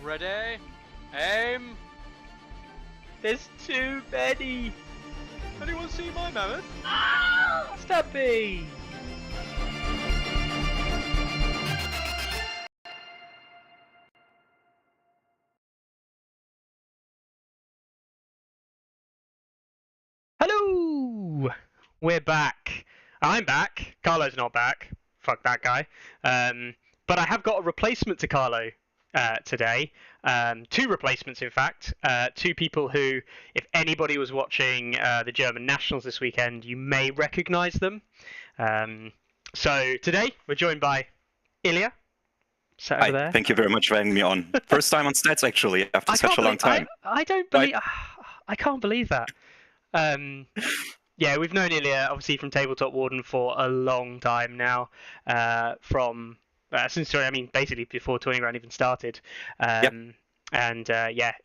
Ready? Aim! There's too many! Anyone see my mammoth? Stubby! Hello! We're back. I'm back. Carlo's not back. Fuck that guy. But I have got a replacement to Carlo today. Two replacements, in fact. Two people who, if anybody was watching the German Nationals this weekend, you may recognise them. So today we're joined by Ilya. Sat over there. Thank you very much for having me on. First time on Stats, actually, after such a long time. I don't believe... I can't believe that. Yeah, we've known Ilya, obviously, from Tabletop Warden for a long time now. Basically before Tourney Ground even started. Yep. And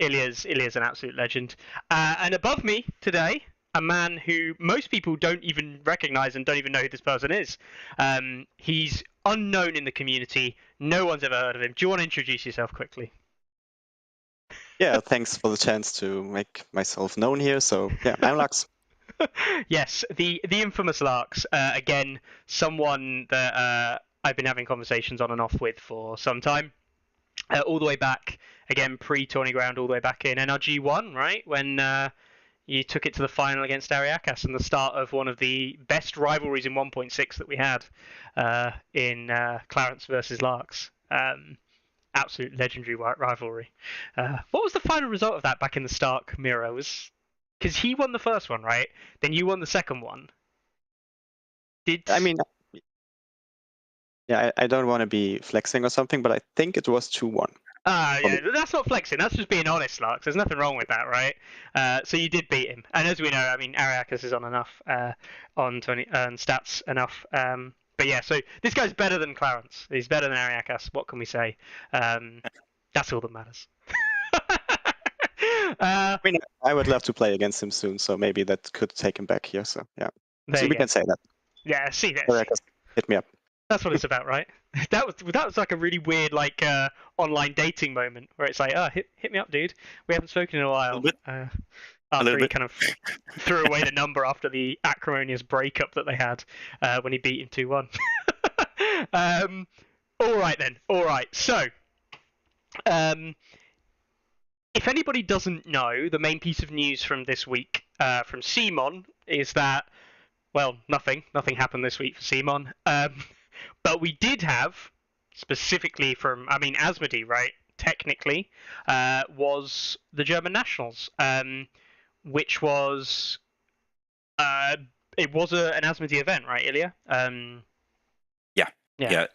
Ilya's an absolute legend. And above me today, a man who most people don't even recognise and don't even know who this person is. He's unknown in the community. No one's ever heard of him. Do you want to introduce yourself quickly? Yeah, thanks for the chance to make myself known here. So, yeah, I'm Lux. Yes, the infamous Larks. Again, someone that I've been having conversations on and off with for some time. All the way back, again, pre-Tourney Ground, all the way back in NRG 1, right? When you took it to the final against Ariakas and the start of one of the best rivalries in 1.6 that we had in Clarence versus Larks. Absolute legendary rivalry. What was the final result of that back in the Stark Mirror? Because he won the first one, right? Then you won the second one. I don't want to be flexing or something, but I think it was 2-1. Yeah, that's not flexing. That's just being honest, Larks. There's nothing wrong with that, right? So you did beat him, and as we know, I mean, Ariakas is on enough on stats enough. But yeah, so this guy's better than Clarence. He's better than Ariakas. What can we say? That's all that matters. I would love to play against him soon, so maybe that could take him back here. So yeah, so we can say that. Yeah, see that. Ariakas, hit me up. That's what it's about, right? That was like a really weird online dating moment where it's like, hit me up, dude. We haven't spoken in a while. After he kind of threw away the number after the acrimonious breakup that they had when he beat him 2-1. All right then. All right. So, if anybody doesn't know, the main piece of news from this week from Simon is that, well, nothing happened this week for Simon. But we did have, specifically from, Asmodee, right, technically, was the German Nationals, which was, it was an Asmodee event, right, Ilya? Yeah.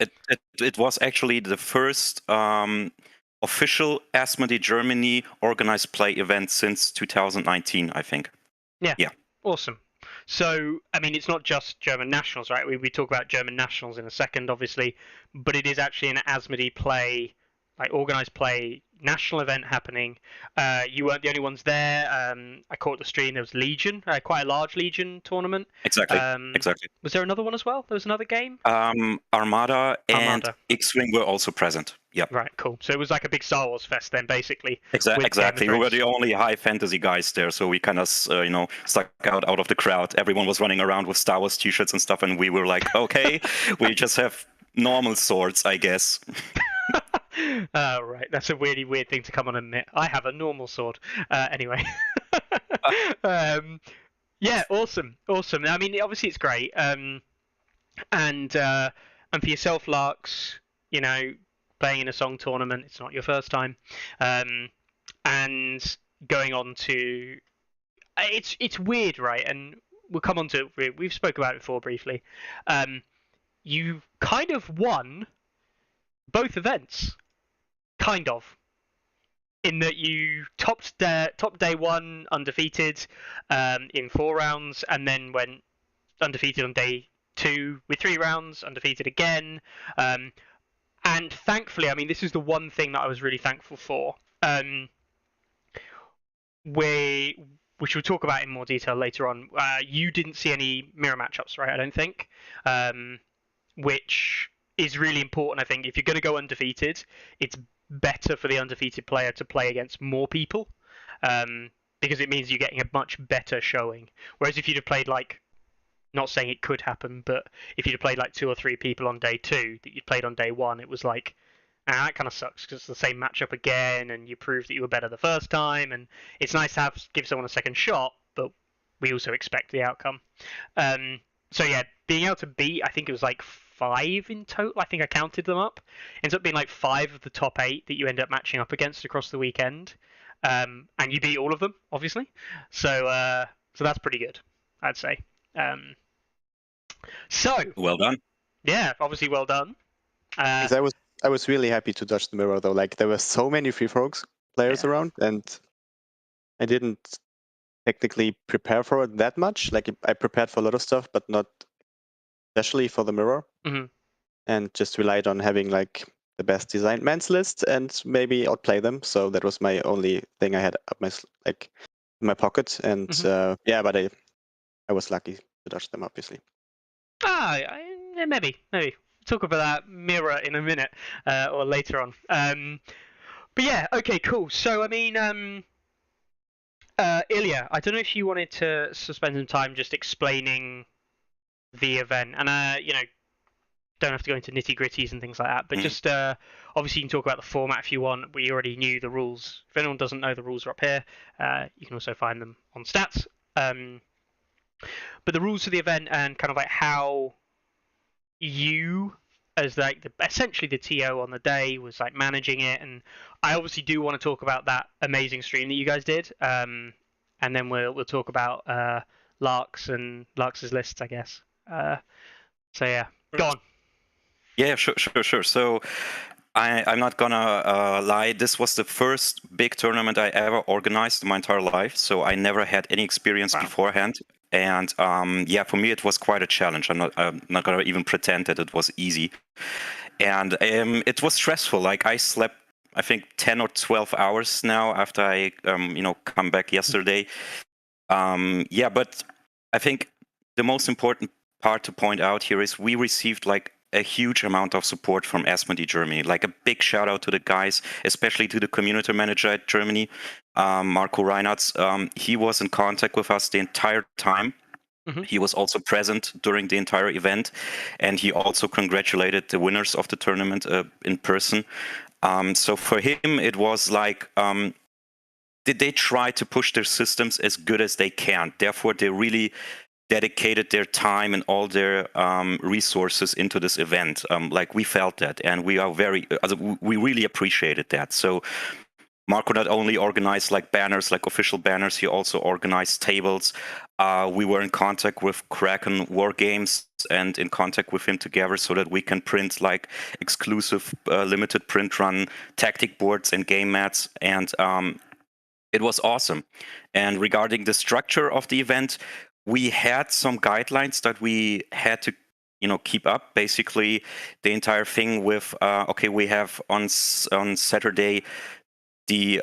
It was actually the first official Asmodee Germany organized play event since 2019, I think. Yeah. Awesome. So, it's not just German Nationals, right? We talk about German Nationals in a second, obviously, but it is actually an Asmodee play, organized play national event happening. You weren't the only ones there. I caught the stream. There was Legion, quite a large Legion tournament. Exactly. Was there another one as well? There was another game? Armada and X-Wing were also present. Yep. Right, cool. So it was like a big Star Wars fest then, basically. Exactly. We were the only high fantasy guys there, so we kind of, stuck out of the crowd. Everyone was running around with Star Wars t-shirts and stuff, and we were like, okay, we just have normal swords, I guess. Right. That's a really weird thing to come on and admit. I have a normal sword. Anyway. Yeah, awesome. Obviously it's great. And for yourself, Larks, playing in a song tournament, it's not your first time. And going on to, it's weird, right? And we'll come on to it. We've spoke about it before briefly. You kind of won both events, kind of, in that you topped day one undefeated in 4 rounds, and then went undefeated on day 2 with 3 rounds, undefeated again. And thankfully, this is the one thing that I was really thankful for, which we'll talk about in more detail later on. You didn't see any mirror matchups, right? I don't think, which is really important. I think if you're going to go undefeated, it's better for the undefeated player to play against more people, because it means you're getting a much better showing. Whereas if you'd have played like, not saying it could happen, but if you'd have played like 2 or 3 people on day 2 that you'd played on day 1, it was like, that kind of sucks because it's the same matchup again, and you proved that you were better the first time, and it's nice to give someone a second shot, but we also expect the outcome. So yeah, being able to beat, I think it was like 5 in total. I think I counted them up. Ends up being like 5 of the top 8 that you end up matching up against across the weekend, and you beat all of them, obviously. So that's pretty good, I'd say. So Well done. yeah, obviously well done. 'Cause I was really happy to dodge the mirror though. Like there were so many Free Frogs players around, and I didn't technically prepare for it that much. Like I prepared for a lot of stuff, but not especially for the mirror. Mhm. And just relied on having like the best designed mans list and maybe outplay them. So that was my only thing I had up my in my pocket. And yeah, but I was lucky to dodge them, obviously. Maybe. Talk about that mirror in a minute, or later on. But yeah, okay, cool. So I mean, Ilya, I don't know if you wanted to spend some time just explaining the event, and don't have to go into nitty gritties and things like that, but just obviously you can talk about the format if you want. We already knew the rules. If anyone doesn't know, the rules are up here. You can also find them on stats. But the rules of the event and kind of like how you, as like essentially the TO on the day, was like managing it, and I obviously do want to talk about that amazing stream that you guys did, and then we'll talk about Lark's and Lark's lists, I guess. So yeah, go on. Yeah, sure. So I'm not gonna lie. This was the first big tournament I ever organized in my entire life. So I never had any experience beforehand. And yeah, for me it was quite a challenge. I'm not gonna even pretend that it was easy. And it was stressful. Like I slept, I think 10 or 12 hours now after I come back yesterday. Yeah, but I think the most important part to point out here is we received like a huge amount of support from Asmodee Germany. Like a big shout out to the guys, especially to the community manager at Germany, Marco Reinhardt. He was in contact with us the entire time. He was also present during the entire event, and he also congratulated the winners of the tournament in person. So for him, it was like they try to push their systems as good as they can. Therefore, they really dedicated their time and all their resources into this event. Like we felt that, and we really appreciated that. So Marco not only organized like banners, like official banners, he also organized tables. We were in contact with Kraken War Games and in contact with him together so that we can print like exclusive limited print run tactic boards and game mats. And it was awesome. And regarding the structure of the event, we had some guidelines that we had to keep up. Basically the entire thing with we have on Saturday the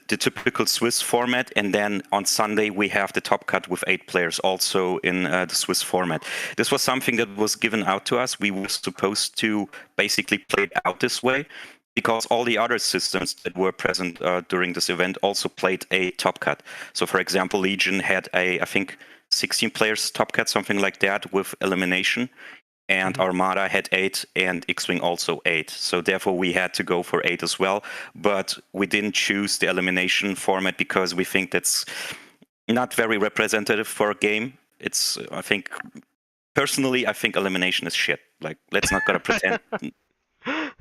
typical Swiss format, and then on Sunday we have the top cut with 8 players also in the Swiss format. This was something that was given out to us. We were supposed to basically play it out this way because all the other systems that were present during this event also played a top cut. So for example, Legion had I think 16 players top cut, something like that, with elimination. And Armada had 8 and X-Wing also 8. So therefore we had to go for 8 as well. But we didn't choose the elimination format because we think that's not very representative for a game. It's, I think elimination is shit. Like, let's not gonna pretend.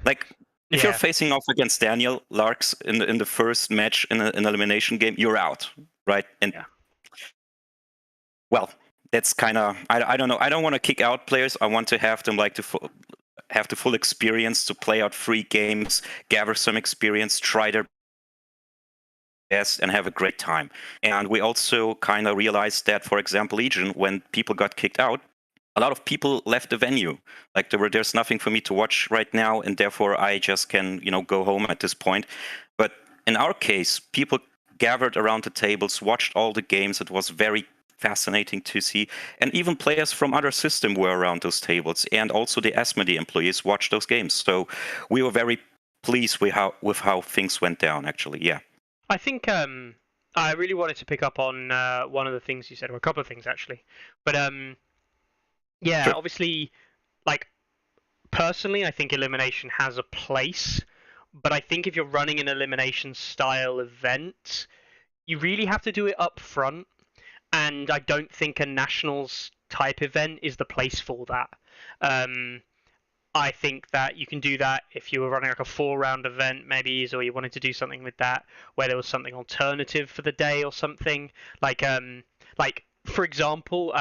Like, if you're facing off against Daniel Larks in the first match in an elimination game, you're out, right? And well, that's kind of, I don't know. I don't want to kick out players. I want to have them like to have the full experience to play out 3 games, gather some experience, try their best, and have a great time. And we also kind of realized that, for example, Legion, when people got kicked out, a lot of people left the venue. Like there's nothing for me to watch right now, and therefore I just can go home at this point. But in our case, people gathered around the tables, watched all the games. It was very fascinating to see, and even players from other systems were around those tables, and also the Asmodee employees watched those games. So we were very pleased with how things went down. Actually, yeah. I think I really wanted to pick up on one of the things you said, or a couple of things actually. But yeah, Sure. obviously, like personally, I think elimination has a place. But I think if you're running an elimination style event, you really have to do it up front. And I don't think a nationals type event is the place for that. I think that you can do that if you were running like a 4-round event, maybe, or you wanted to do something with that, where there was something alternative for the day or something. Like for example,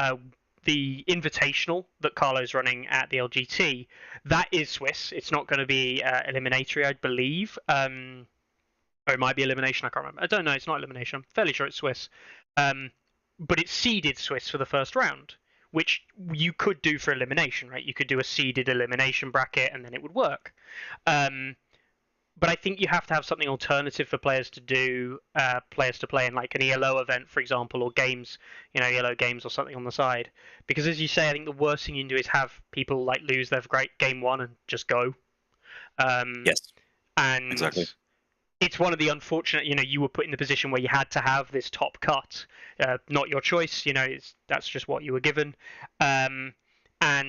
the Invitational that Carlo's running at the LGT, that is Swiss. It's not going to be eliminatory, I believe. Or it might be elimination. I can't remember. I don't know. It's not elimination. I'm fairly sure it's Swiss. But it's seeded Swiss for the first round, which you could do for elimination, right? You could do a seeded elimination bracket, and then it would work. But I think you have to have something alternative for players to do, players to play in, like an ELO event, for example, or games, ELO games or something on the side. Because as you say, I think the worst thing you can do is have people like lose their great game one and just go. Yes. And Exactly. it's one of the unfortunate, you were put in the position where you had to have this top cut, not your choice, that's just what you were given. And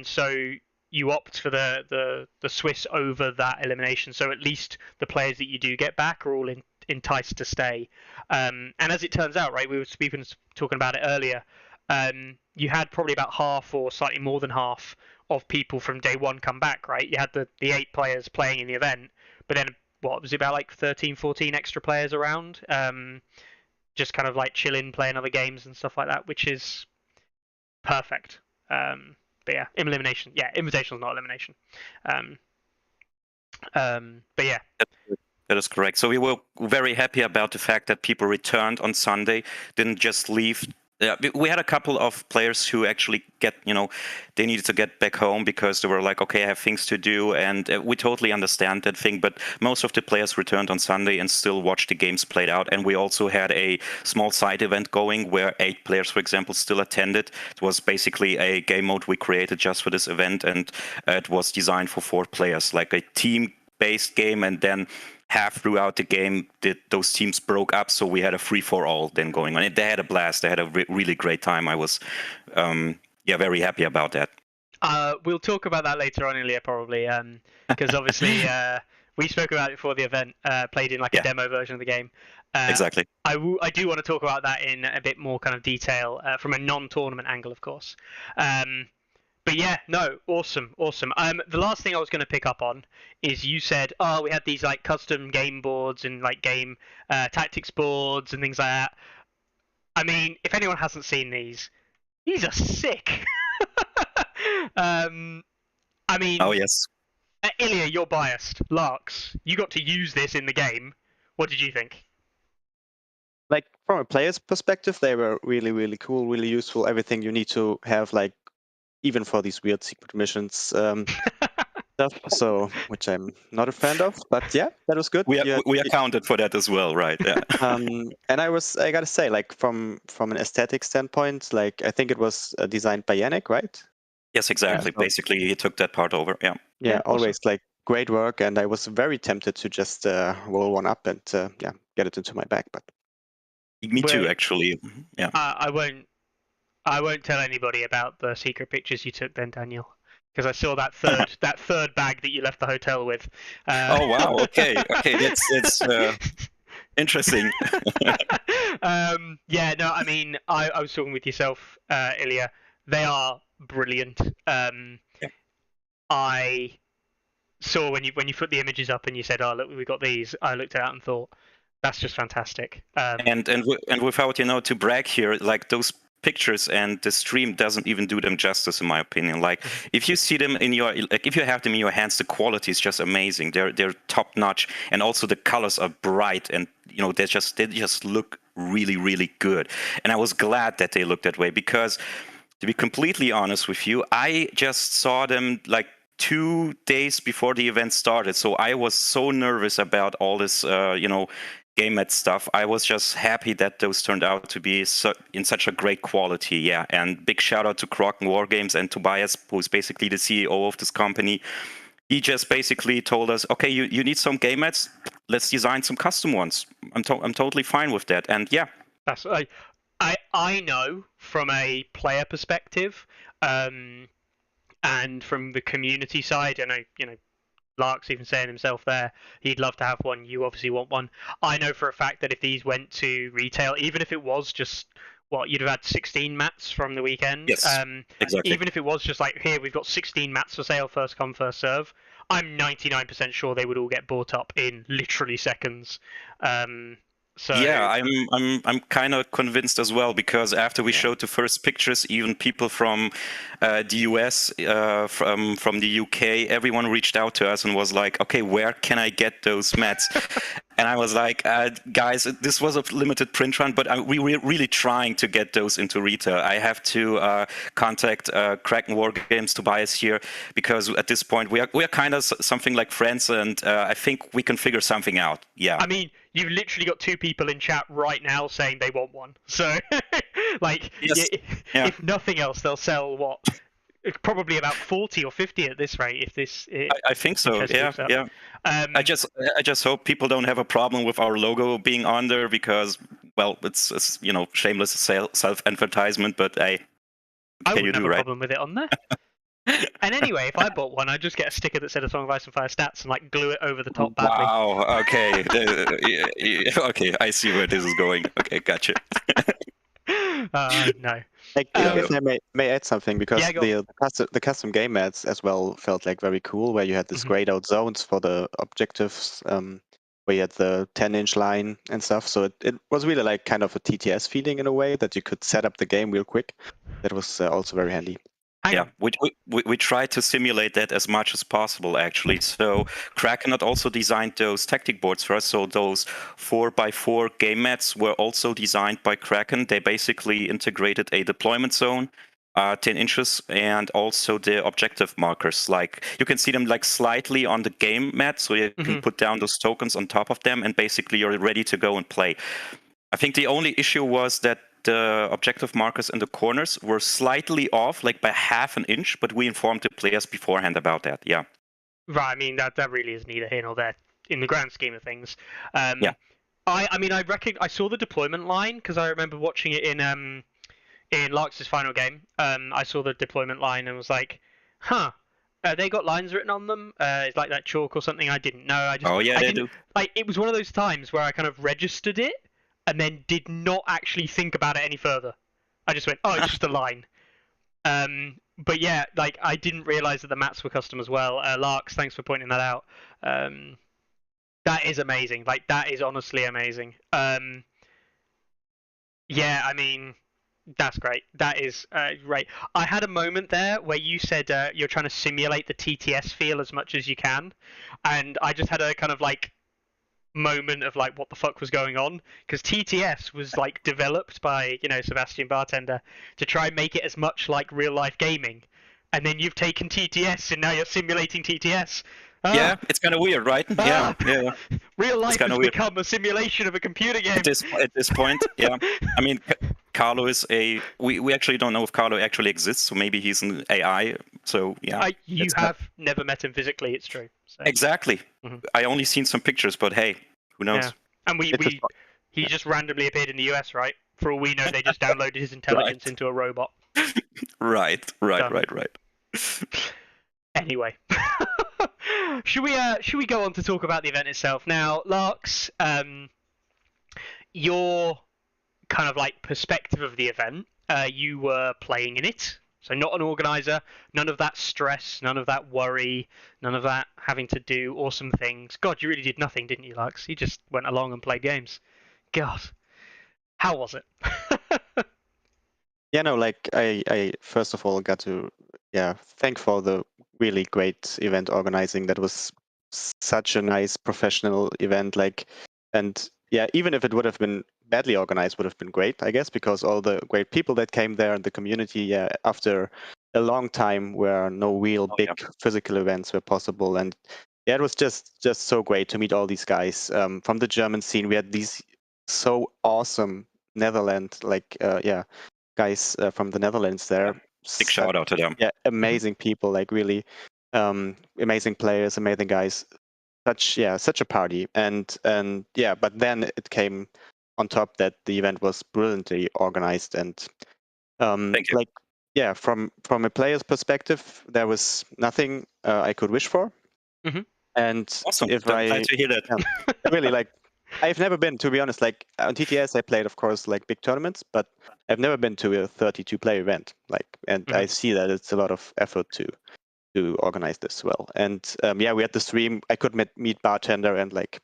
so you opt for the Swiss over that elimination. So at least the players that you do get back are all enticed to stay. And as it turns out, right, we were talking about it earlier, you had probably about half or slightly more than half of people from day one come back, right? You had the 8 players playing in the event, but then what was it, about like 13, 14 extra players around, just kind of like chilling, playing other games and stuff like that, which is perfect. But yeah, elimination. Yeah, invitational is not elimination. But yeah. That is correct. So we were very happy about the fact that people returned on Sunday, didn't just leave. We had a couple of players who actually they needed to get back home because they were like, okay, I have things to do, and we totally understand that thing. But most of the players returned on Sunday and still watched the games played out. And we also had a small side event going where 8 players, for example, still attended. It was basically a game mode we created just for this event, and it was designed for 4 players, like a team-based game, and then half throughout the game, those teams broke up, so we had a free-for-all then going on. They had a blast. They had a really great time. I was, very happy about that. We'll talk about that later on, Ilya, probably, because obviously we spoke about it before the event, played in like a demo version of the game. Exactly. I do want to talk about that in a bit more kind of detail from a non-tournament angle, of course. But yeah, no, awesome. The last thing I was going to pick up on is you said, we had these like custom game boards and like game tactics boards and things like that. I mean, if anyone hasn't seen these are sick. I mean, oh yes. Ilya, you're biased. Larks, you got to use this in the game. What did you think? Like from a player's perspective, they were really, really cool, really useful. Everything you need to have, like, even for these weird secret missions stuff, so which I'm not a fan of, but yeah, that was good. We accounted for that as well, right? Yeah. And I gotta say, like from an aesthetic standpoint, like I think it was designed by Yannick, right? Yes, exactly. Yeah, so, basically, he took that part over. Yeah. Yeah, always like great work, and I was very tempted to just roll one up and get it into my bag, but me too, actually. Yeah. I won't tell anybody about the secret pictures you took then, Daniel, because I saw that third bag that you left the hotel with. Oh wow! Okay, that's interesting. Yeah, no, I mean, I was talking with yourself, Ilya. They are brilliant. I saw when you put the images up and you said, "Oh, look, we got these." I looked at it and thought, "That's just fantastic." And without to brag here, like those pictures and the stream doesn't even do them justice, in my opinion. Like if you see them if you have them in your hands, the quality is just amazing. They're top notch, and also the colors are bright, and they just look really, really good. And I was glad that they looked that way, because to be completely honest with you, I just saw them like 2 days before the event started, so I was so nervous about all this game ed stuff. I was just happy that those turned out to be in such a great quality. Yeah, and big shout out to Croc and Wargames and Tobias, who's basically the CEO of this company. he just basically told us, okay, you need some game mats, let's design some custom ones. I'm totally fine with that. And yeah, That's I know from a player perspective, and from the community side, and Lark's even saying himself there, he'd love to have one. You obviously want one. I know for a fact that if these went to retail, even if it was just you'd have had 16 mats from the weekend. yes, exactly. Even if it was just like, here we've got 16 mats for sale, first come first serve, I'm 99% sure they would all get bought up in literally seconds. So yeah, I'm kind of convinced as well, because after we showed the first pictures, even people from the US, from the UK, everyone reached out to us and was like, okay, where can I get those mats? And I was like, guys, this was a limited print run, but we were really trying to get those into retail. I have to contact Kraken War Games to buy us here, because at this point we are kind of something like friends, and I think we can figure something out. Yeah. I mean, you've literally got 2 people in chat right now saying they want one. So, like, Yes. if nothing else, they'll sell what? Probably about 40 or 50 at this rate. If this, I think so. Yeah. I just hope people don't have a problem with our logo being on there, because, well, it's shameless self-advertisement, but I can you wouldn't have do a right? problem with it on there. And anyway, if I bought one, I'd just get a sticker that said A Song of Ice and Fire stats and like glue it over the top badly. Wow. Okay. Okay. I see where this is going. Okay, gotcha. No. Like, if I may add something, because Yeah, go the custom game mats as well felt like very cool, where you had this grayed out zones for the objectives, where you had the 10-inch line and stuff. So it was really like kind of a TTS feeling in a way, that you could set up the game real quick. That was also very handy. Yeah, we try to simulate that as much as possible, actually. So Kraken had also designed those tactic boards for us. So those 4x4 game mats were also designed by Kraken. They basically integrated a deployment zone, 10 inches, and also the objective markers. Like, you can see them like slightly on the game mat, so you can put down those tokens on top of them, and basically you're ready to go and play. I think the only issue was that the objective markers in the corners were slightly off, like by half an inch, but we informed the players beforehand about that. Yeah. Right. I mean, that really is neither here nor there in the grand scheme of things. Yeah. I mean, I saw the deployment line because I remember watching it in Lark's final game. I saw the deployment line and was like, huh. They got lines written on them. It's like that chalk or something. I didn't know. They do. Like, it was one of those times where I kind of registered it and then did not actually think about it any further. I just went, oh, it's just a line. But yeah, like, I didn't realize that the mats were custom as well. Larks, thanks for pointing that out. That is amazing. Like, that is honestly amazing. Yeah, I mean, that's great. That is great. I had a moment there where you said you're trying to simulate the TTS feel as much as you can, and I just had a kind of like moment of like, what the fuck was going on? Because TTS was like developed by Sebastian Bartender to try and make it as much like real life gaming, and then you've taken TTS and now you're simulating TTS. Yeah, it's kind of weird, right? Yeah. Real life has weird. become a simulation of a computer game. At this point, yeah. I mean, Carlo is we actually don't know if Carlo actually exists, so maybe he's an AI. So yeah. You have never met him physically, it's true. So. Exactly. I only seen some pictures, but hey, who knows? Yeah. And he just randomly appeared in the US, right? For all we know, they just downloaded his intelligence into a robot. Right. Anyway, should we go on to talk about the event itself now, Larks? Your kind of like perspective of the event. You were playing in it, so not an organizer. None of that stress, none of that worry, none of that having to do awesome things. God, you really did nothing, didn't you, Larks? You just went along and played games. God, how was it? Yeah, no, like I first of all got to thank for the really great event organizing. That was such a nice professional event, like, and yeah, even if it would have been badly organized, would have been great, I guess, because all the great people that came there and the community, after a long time where no real big physical events were possible. And yeah, it was just so great to meet all these guys from the German scene. We had these so awesome Netherlands, guys from the Netherlands there. Big shout out to them. Yeah, amazing people, like really. amazing players, amazing guys. Such a party. And yeah, but then it came on top that the event was brilliantly organized and Thank you. like yeah, from a player's perspective, there was nothing I could wish for. Mhm. And Awesome. if Glad to hear that. really like I've never been, to be honest, like on TTS I played of course like big tournaments, but I've never been to a 32 player event. Like, and I see that it's a lot of effort to organize this well. And yeah, we had the stream. I could meet bartender and like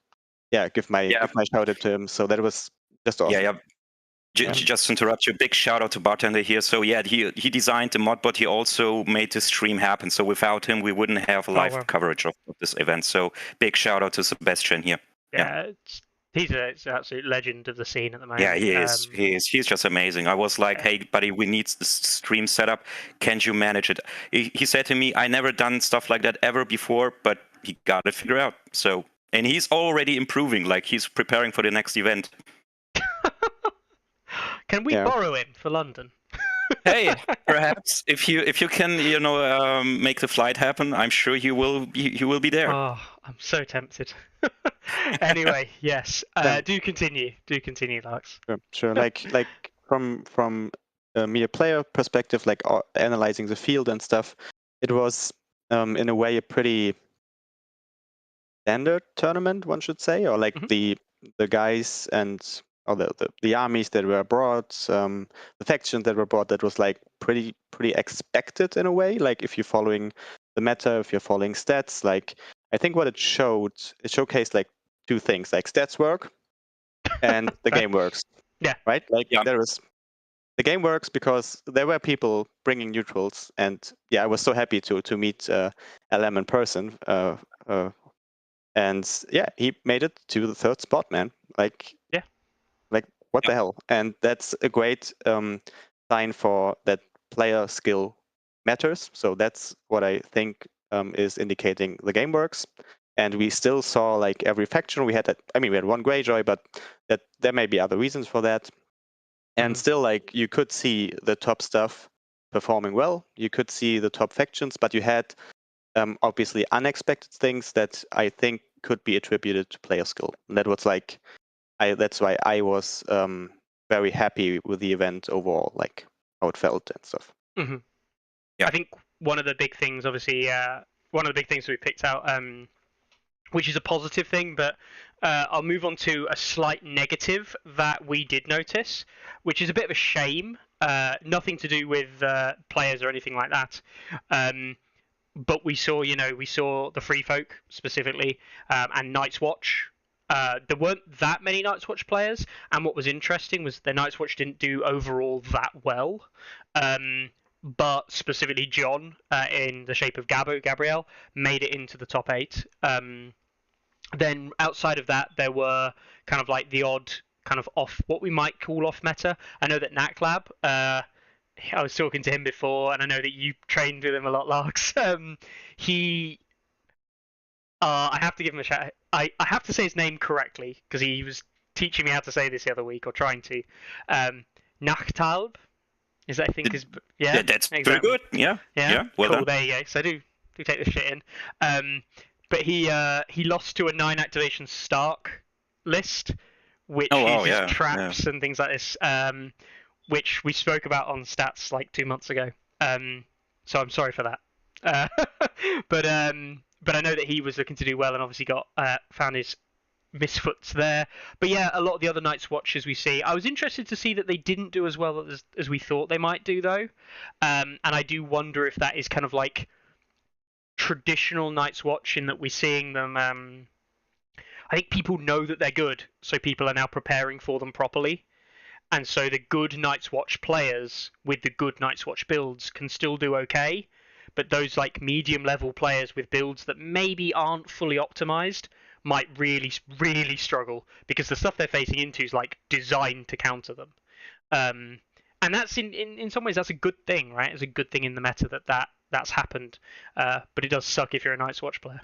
give my shout out to him. So that was just awesome. Yeah. Just to interrupt you, big shout out to Bartender here. So yeah, he designed the mod, but he also made the stream happen. So without him, we wouldn't have live coverage of this event. So big shout out to Sebastian here. Yeah. He's an absolute legend of the scene at the moment. Yeah, he is. He's just amazing. I was like, hey, buddy, we need the stream setup. Can you manage it? He said to me, I never done stuff like that ever before, but he got it figured out. So, and he's already improving. Like he's preparing for the next event. Can we borrow him for London? Hey, perhaps if you can, make the flight happen, I'm sure he will be there. Oh, I'm so tempted. Anyway, yes. Do continue, Lux. Sure. Like from me a player perspective, like analyzing the field and stuff, it was in a way a pretty standard tournament, one should say, or like the guys and or the armies that were brought, the factions that were brought, that was like pretty expected in a way. Like if you're following the meta, if you're following stats, like I think what it showcased like two things, like stats work and the game works. Yeah. Right? Like the game works because there were people bringing neutrals, and yeah, I was so happy to meet LM in person. And yeah, he made it to the third spot, man. Like what the hell? And that's a great sign for that player skill matters. So that's what I think is indicating the game works. And we still saw like every faction we had. We had one Greyjoy, but that there may be other reasons for that. And still, like you could see the top stuff performing well. You could see the top factions, but you had obviously unexpected things that I think could be attributed to player skill. And that was like. That's why I was very happy with the event overall, like how it felt and stuff. Mm-hmm. Yeah. I think one of the big things, obviously, one of the big things we picked out, which is a positive thing, but I'll move on to a slight negative that we did notice, which is a bit of a shame. Nothing to do with players or anything like that. But we saw the Free Folk specifically, and Night's Watch. There weren't that many Night's Watch players, and what was interesting was the Night's Watch didn't do overall that well. But specifically John, in the shape of Gabrielle, made it into the top 8. Then outside of that, there were kind of like the odd kind of off, what we might call off meta. I know that Naklab, I was talking to him before, and I know that you trained with him a lot, Larks. I have to give him a shout. I have to say his name correctly because he was teaching me how to say this the other week, or trying to. Nachtalb, is that I think is that's very good. Yeah. Well cool. Done. There you go. So do take this shit in. But he lost to a 9 activation Stark list, which uses traps and things like this, which we spoke about on stats like 2 months ago. So I'm sorry for that. But I know that he was looking to do well, and obviously found his misfoots there. But yeah, a lot of the other Night's Watchers we see, I was interested to see that they didn't do as well as we thought they might do, though. And I do wonder if that is kind of like traditional Night's Watch, in that we're seeing them. I think people know that they're good, so people are now preparing for them properly. And so the good Night's Watch players with the good Night's Watch builds can still do okay. But those like medium level players with builds that maybe aren't fully optimized might really, really struggle, because the stuff they're facing into is like designed to counter them. And that's in some ways that's a good thing, right? It's a good thing in the meta that's happened. But it does suck if you're a Night's Watch player.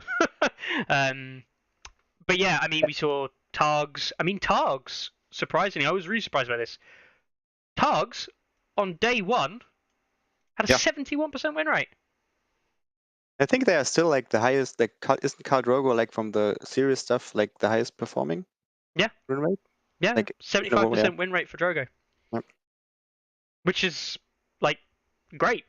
But yeah, I mean, we saw Targs. I mean, Targs, surprisingly, I was really surprised by this. Targs on day 1 had a 71% win rate. I think they are still like the highest. Like, isn't Khal Drogo like from the serious stuff like the highest performing? Yeah. Win rate? Yeah, Like 75% win rate for Drogo. Yep. Which is like great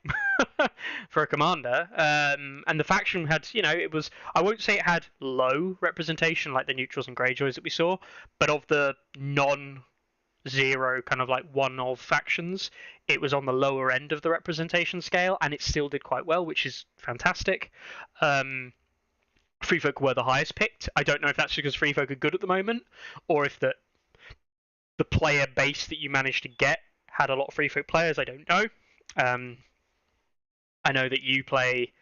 for a commander. And the faction had, it was, I won't say it had low representation like the neutrals and Greyjoys that we saw, but of the non-zero kind of like one-of factions, it was on the lower end of the representation scale, and it still did quite well, which is fantastic. Free Folk were the highest picked. I don't know if that's because Free Folk are good at the moment, or if the player base that you managed to get had a lot of Free Folk players. I don't know. I know that you play.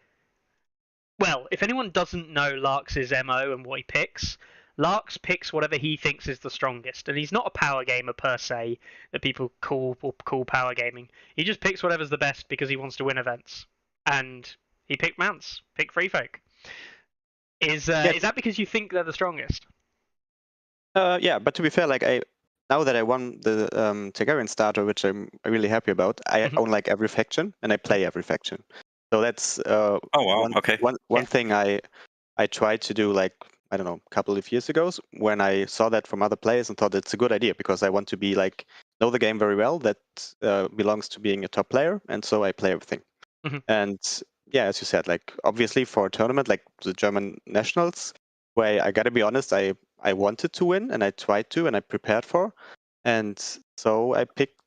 Well, if anyone doesn't know Larks' MO and what he picks, Larks picks whatever he thinks is the strongest, and he's not a power gamer per se that people call power gaming. He just picks whatever's the best because he wants to win events, and he picked Mance, picked Free Folk. Is that because you think they're the strongest? Yeah, but to be fair, like now that I won the Targaryen starter, which I'm really happy about, I own like every faction and I play every faction. So that's one thing I tried to do, like, I don't know, a couple of years ago when I saw that from other players and thought it's a good idea because I want to be like know the game very well. That belongs to being a top player, and so I play everything. And yeah, as you said, like obviously for a tournament like the German nationals, where I gotta be honest, I wanted to win and I tried to and I prepared for, and so I picked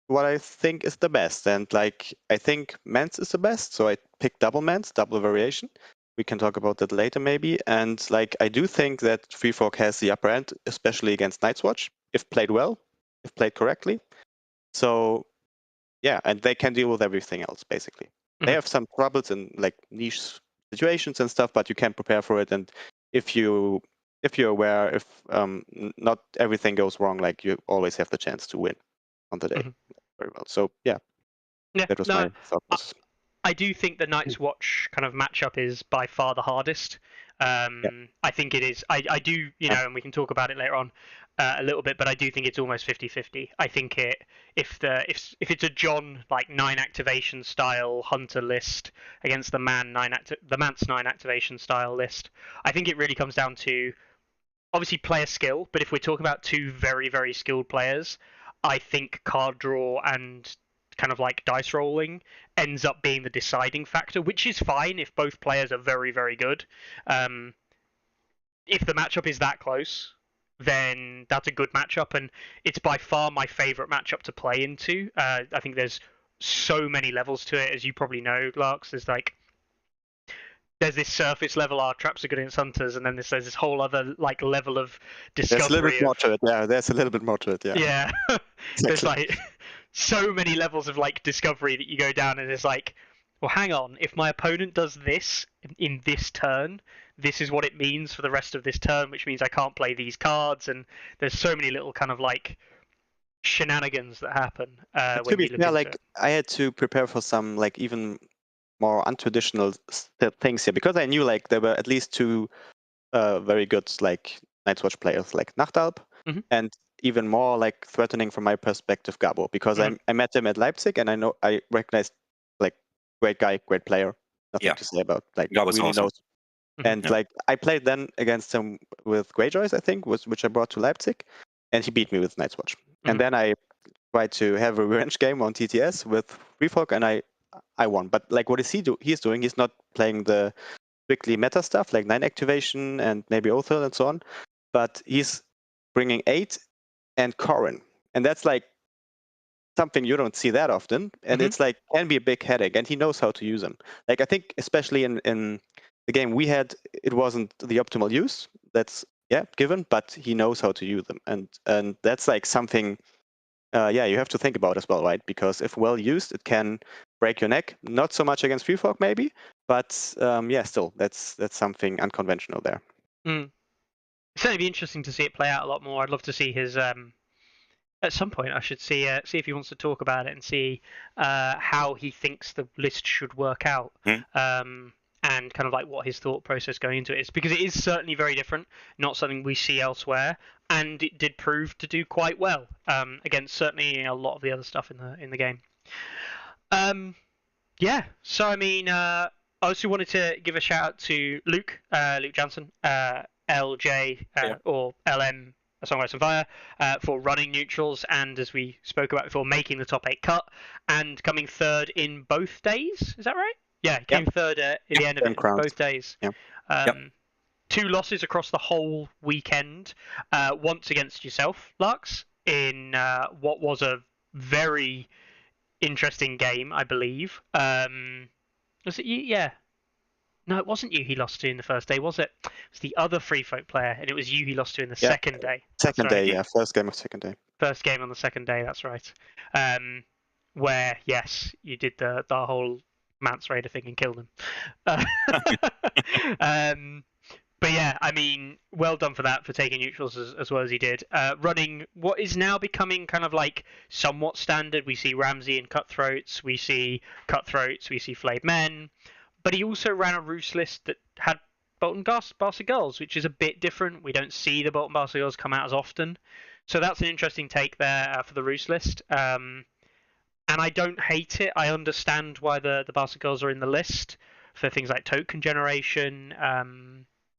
what I think is the best. And like I think Mance is the best, so I picked double Mance, double variation. We can talk about that later maybe. And like I do think that Free Folk has the upper end, especially against Night's Watch, if played well, if played correctly. So yeah, and they can deal with everything else basically. They have some troubles in like niche situations and stuff, but you can prepare for it. And if you're aware, if not everything goes wrong, like you always have the chance to win on the day very well. So yeah, that was my thought process. I do think the Night's Watch kind of matchup is by far the hardest. I think it is. I do, and we can talk about it later on a little bit, but I do think it's almost 50-50. I think if it's a John like 9 activation style hunter list against the Mance 9 activation style list, I think it really comes down to obviously player skill. But if we're talking about two very, very skilled players, I think card draw and kind of like dice rolling ends up being the deciding factor, which is fine if both players are very, very good. If the matchup is that close, then that's a good matchup, and it's by far my favorite matchup to play into. I think there's so many levels to it, as you probably know, Larks. There's this surface level, our traps are good against hunters, and then there's this whole other like level of discovery. There's a little bit more to it. Yeah, there's a little bit more to it. Yeah. Yeah. There's like so many levels of like discovery that you go down, and it's like, well, hang on, if my opponent does this in this turn, this is what it means for the rest of this turn, which means I can't play these cards, and there's so many little kind of like shenanigans that happen. To be fair, like I had to prepare for some like even more untraditional things here because I knew like there were at least two very good like Night's Watch players like Nachtalb and even more like threatening from my perspective Gabo, because I met him at Leipzig and I recognized like great guy, great player, nothing to say about like Gabo's really awesome. knows. And like I played then against him with Greyjoys, I think, which I brought to Leipzig, and he beat me with Night's Watch. And then I tried to have a revenge game on TTS with Free Folk, and I won. But like what is he's doing? He's not playing the strictly meta stuff like 9 activation and maybe Othel and so on, but he's bringing 8 and Corrin, and that's like something you don't see that often, and it's like can be a big headache, and he knows how to use them. Like I think especially in the game we had, it wasn't the optimal use. That's given, but he knows how to use them, and that's like something you have to think about as well, right? Because if well used, it can break your neck. Not so much against Free Folk maybe, but still that's something unconventional there. It's certainly be interesting to see it play out a lot more. I'd love to see his at some point. I should see if he wants to talk about it and see how he thinks the list should work out. And kind of like what his thought process going into it is, because it is certainly very different, not something we see elsewhere, and it did prove to do quite well against certainly a lot of the other stuff in the game. So I mean, also wanted to give a shout out to Luke Jansen, LJ or LM, Songwriters on Fire, for running neutrals and, as we spoke about before, making the top 8 cut and coming third in both days. Is that right? Yeah, came third at the end of it, both days. Yeah. 2 losses across the whole weekend. Once against yourself, Lux, in what was a very interesting game, I believe. Was it you? Yeah. No, it wasn't you he lost to in the first day, was it? It was the other Free Folk player, and it was you he lost to in the second day. Second day, yeah. First game of second day. First game on the second day, that's right. Where, yes, you did the whole Mance Raider thing and killed him. But yeah, I mean, well done for that, for taking neutrals as well as he did. Running what is now becoming kind of like somewhat standard. We see Ramsey in Cutthroats, we see Flayed Men, but he also ran a Roost list that had Bolton Bastard Girls, which is a bit different. We don't see the Bolton Bastard Girls come out as often. So that's an interesting take there for the Roost list. And I don't hate it. I understand why the Bastard Girls are in the list for things like token generation.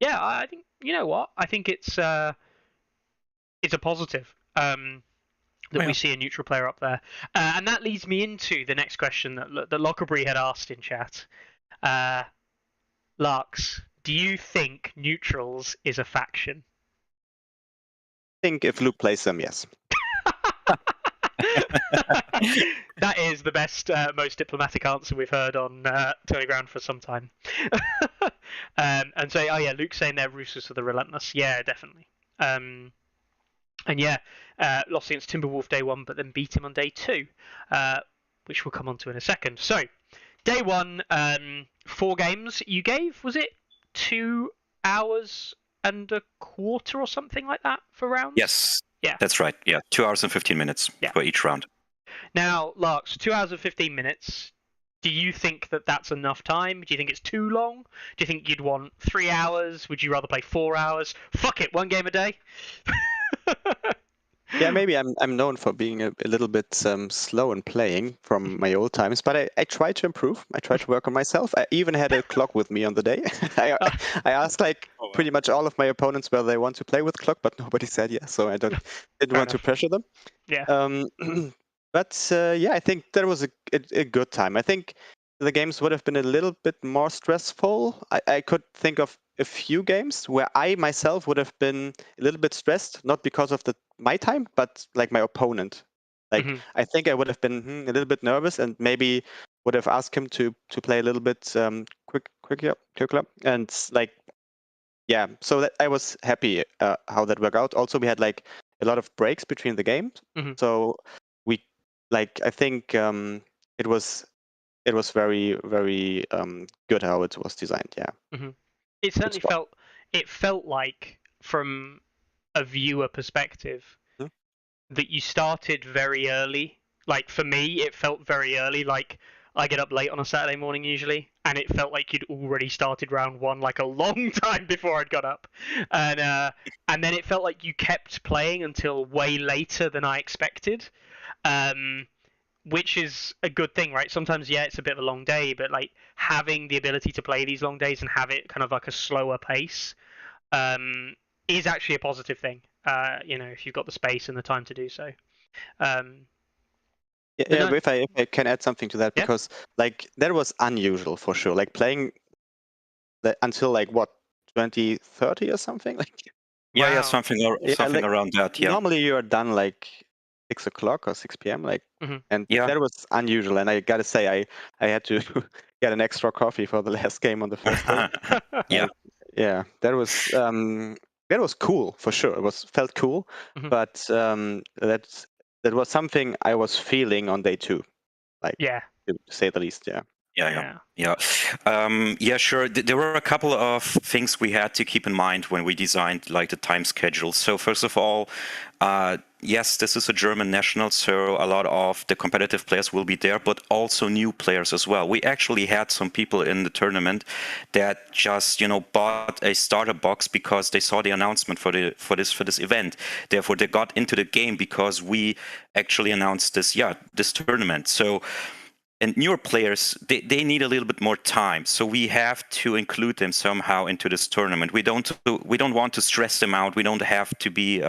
Yeah, I think, you know what? I think it's a positive that we see a neutral player up there. And that leads me into the next question that Lockerbie had asked in chat. Larks, do you think neutrals is a faction? I think if Luke plays them, yes. That is the best, most diplomatic answer we've heard on Tourney Ground for some time. And so, oh yeah, Luke's saying they're roosters for the relentless. Yeah, definitely. And yeah, lost against Timberwolf day 1, but then beat him on day 2, which we'll come on to in a second. So, day 1, 4 games. You gave, was it 2 hours and a quarter or something like that for rounds? Yes. Yeah. That's right. Yeah, 2 hours and 15 minutes for each round. Now, Larks, 2 hours and 15 minutes. Do you think that that's enough time? Do you think it's too long? Do you think you'd want 3 hours? Would you rather play 4 hours? Fuck it, 1 game a day. Yeah, maybe I'm known for being a little bit slow in playing from my old times, but I try to improve. I try to work on myself. I even had a clock with me on the day. I asked like pretty much all of my opponents whether they want to play with clock, but nobody said yes, so I didn't want to pressure them. Yeah. But yeah, I think that was a good time. I think the games would have been a little bit more stressful. I could think of a few games where I myself would have been a little bit stressed, not because of my time, but like my opponent. Like I think I would have been a little bit nervous and maybe would have asked him to play a little bit quicker, and like yeah. So that I was happy how that worked out. Also, we had like a lot of breaks between the games, so we like I think it was very very good how it was designed. Yeah. It certainly felt like, from a viewer perspective, that you started very early. Like for me, it felt very early. Like I get up late on a Saturday morning usually, and it felt like you'd already started round 1 like a long time before I'd got up, and then it felt like you kept playing until way later than I expected. Which is a good thing, right? Sometimes, yeah, it's a bit of a long day, but like having the ability to play these long days and have it kind of like a slower pace is actually a positive thing. You know, if you've got the space and the time to do so. If I can add something to that, because like that was unusual for sure. Like playing until like what 20:30 or something. Like yeah, something around that. Yeah. Normally you are done like 6 o'clock or 6 p.m. like, and that was unusual. And I gotta say, I had to get an extra coffee for the last game on the first day. Yeah, that was cool for sure. It felt cool, but that was something I was feeling on day 2, like to say the least. Yeah, sure. There were a couple of things we had to keep in mind when we designed like the time schedule. So first of all, yes, this is a German national, so a lot of the competitive players will be there, but also new players as well. We actually had some people in the tournament that just bought a starter box because they saw the announcement for this event. Therefore, they got into the game because we actually announced this tournament. So And newer players, they need a little bit more time, so we have to include them somehow into this tournament. We don't want to stress them out. We don't have to be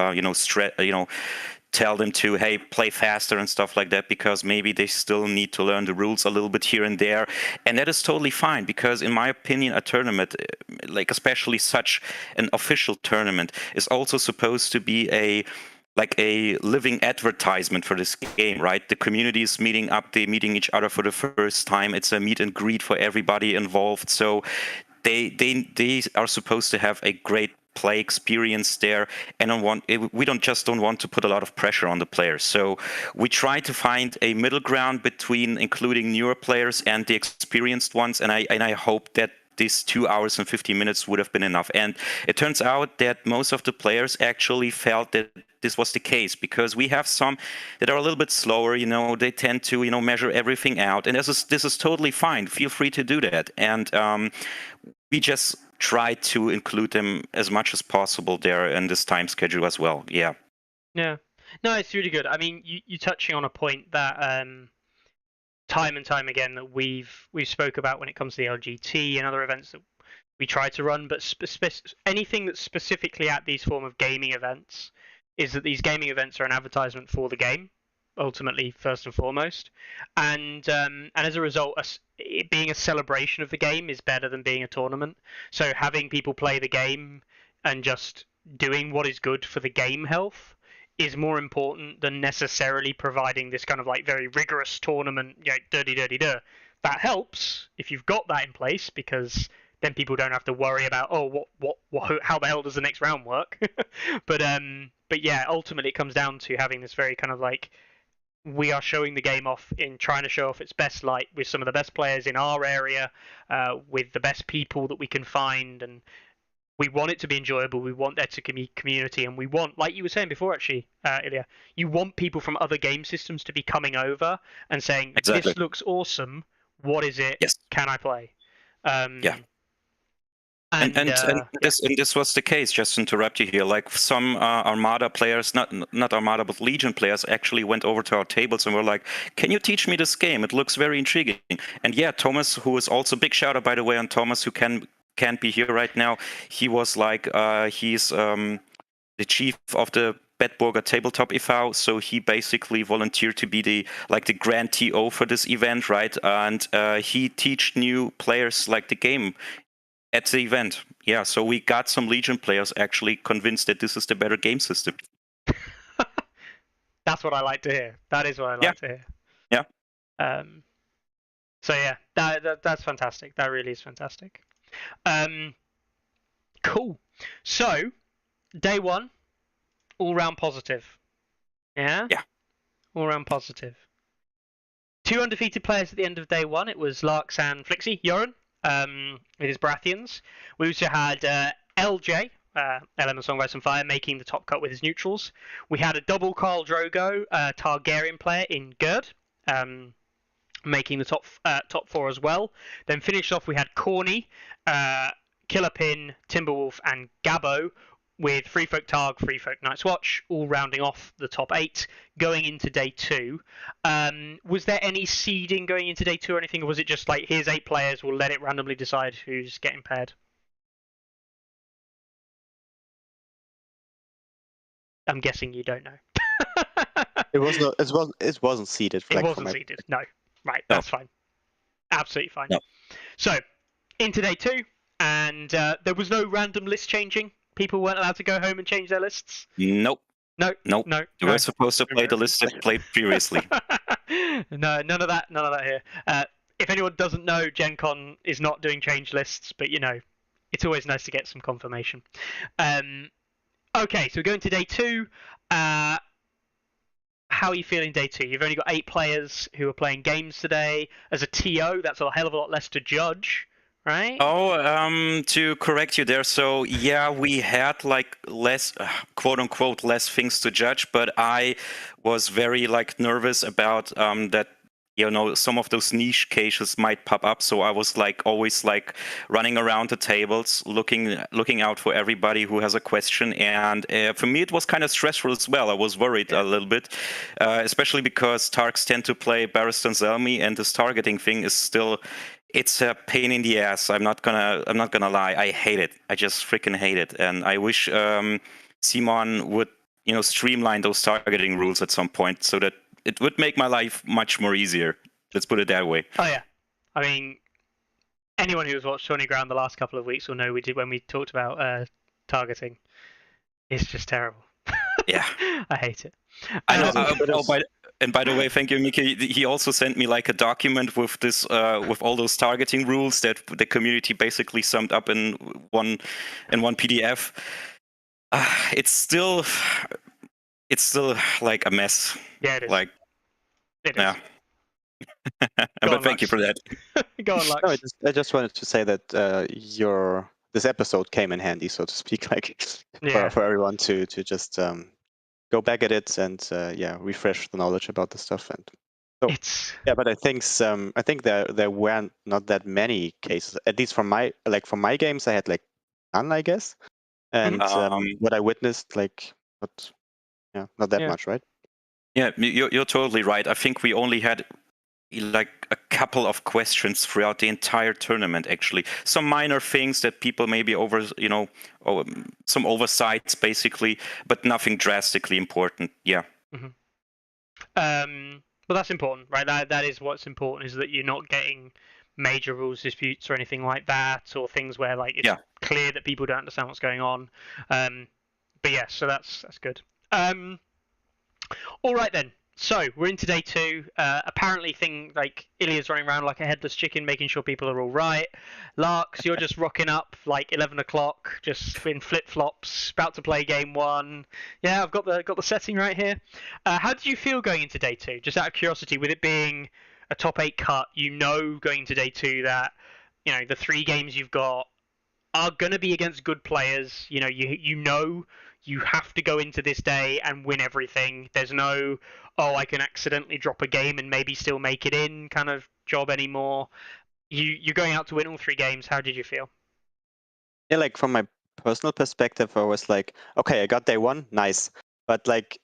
tell them to, hey, play faster and stuff like that, because maybe they still need to learn the rules a little bit here and there. And that is totally fine, because in my opinion, a tournament, like especially such an official tournament, is also supposed to be a living advertisement for this game, right? The community is meeting up, they're meeting each other for the first time. It's a meet and greet for everybody involved. So they are supposed to have a great play experience there, and we don't want to put a lot of pressure on the players. So we try to find a middle ground between including newer players and the experienced ones, and I hope that these 2 hours and 50 minutes would have been enough. And it turns out that most of the players actually felt that this was the case, because we have some that are a little bit slower, they tend to, measure everything out. And this is totally fine. Feel free to do that. And we just try to include them as much as possible there in this time schedule as well. Yeah. Yeah. No, it's really good. I mean, you're touching on a point that time and time again that we've spoke about when it comes to the LGT and other events that we try to run, but anything that's specifically at these form of gaming events is that these gaming events are an advertisement for the game, ultimately, first and foremost, and as a result, it being a celebration of the game is better than being a tournament. So having people play the game and just doing what is good for the game health is more important than necessarily providing this kind of like very rigorous tournament, That helps if you've got that in place, because then people don't have to worry about, how the hell does the next round work? But yeah, ultimately it comes down to having this very kind of like, we are showing the game off in trying to show off its best light with some of the best players in our area, with the best people that we can find, and we want it to be enjoyable. We want there to be community, and we want, like you were saying before, actually, Ilya, you want people from other game systems to be coming over and saying, exactly. This looks awesome. What is it? Yes. Can I play? Yeah. And this was the case, just to interrupt you here, like some Armada players, not Armada, but Legion players actually went over to our tables and were like, can you teach me this game? It looks very intriguing. And yeah, Thomas, who is also, big shout out, by the way, on Thomas, who can't be here right now. He was like, he's the chief of the Bedburger Tabletop e.V., so he basically volunteered to be the grand TO for this event, right? And he teach new players like the game at the event. Yeah, so we got some Legion players actually convinced that this is the better game system. That's what I like to hear. That is what I like to hear. Yeah. So yeah, that's fantastic. That really is fantastic. Cool. So, day one, all round positive. Yeah? Yeah. All round positive. 2 undefeated players at the end of day one. It was Larks and Flixie, Joran, with his Baratheons. We also had LJ, Element Songwriters and Fire, making the top cut with his neutrals. We had a double Khal Drogo, Targaryen player in Gerd, making the top 4 as well. Then finished off, we had Corny, Killerpin, Timberwolf, and Gabbo, with Free Folk Targ, Free Folk Night's Watch, all rounding off the top 8 going into day 2. Was there any seeding going into day 2 or anything, or was it just like, here's 8 players, we'll let it randomly decide who's getting paired? I'm guessing you don't know. It wasn't seeded. It wasn't seeded. No. Right, that's fine. Absolutely fine. No. So, into day 2, and there was no random list changing. People weren't allowed to go home and change their lists. Nope. No. You were supposed to play the list that played previously. No, none of that here. If anyone doesn't know, Gencon is not doing change lists, but it's always nice to get some confirmation. Okay, so we're going to day 2. How are you feeling day 2? You've only got 8 players who are playing games today. As a TO, that's a hell of a lot less to judge, right? Oh, to correct you there. So yeah, we had less, quote unquote, less things to judge, but I was very nervous about that some of those niche cases might pop up. So I was like always like running around the tables, looking out for everybody who has a question. And for me, it was kind of stressful as well. I was worried a little bit, especially because Tarks tend to play Barrister and Zelmi, and this targeting thing is still. It's a pain in the ass. I'm not gonna lie. I hate it. I just freaking hate it. And I wish Simon would streamline those targeting rules at some point so that it would make my life much more easier. Let's put it that way. Oh yeah, I mean, anyone who's watched Tourney Ground the last couple of weeks will know we did when we talked about targeting. It's just terrible. Yeah, I hate it. I know. By the way, thank you, Miki. He also sent me like a document with this, with all those targeting rules that the community basically summed up in one PDF. It's still like a mess. Yeah, it is. Like, it is. yeah. But thank you for that. Go on, Lux. No, I just wanted to say that this episode came in handy, so to speak, like for everyone to just go back at it and refresh the knowledge about the stuff. And so but I think there weren't not that many cases, at least from my games. I had like none, I guess. And what I witnessed, like, not that much, right? Yeah, you're totally right. I think we only had like a couple of questions throughout the entire tournament, actually. Some minor things that people maybe some oversights basically, but nothing drastically important. Yeah. Mm-hmm. Well, that's important, right? That is what's important, is that you're not getting major rules disputes or anything like that, or things where like it's clear that people don't understand what's going on. But yeah, so that's good. All right then. So we're into day 2. Apparently, like Ilya's running around like a headless chicken, making sure people are all right. Larks, you're just rocking up like 11 o'clock, just in flip flops, about to play game 1. Yeah, I've got the setting right here. How did you feel going into day 2? Just out of curiosity, with it being a top 8 cut, going into day 2 that the 3 games you've got are gonna be against good players. You have to go into this day and win everything. There's no, I can accidentally drop a game and maybe still make it in kind of job anymore. You're going out to win all 3 games. How did you feel? Yeah, like from my personal perspective, I was like, okay, I got day 1, nice. But like,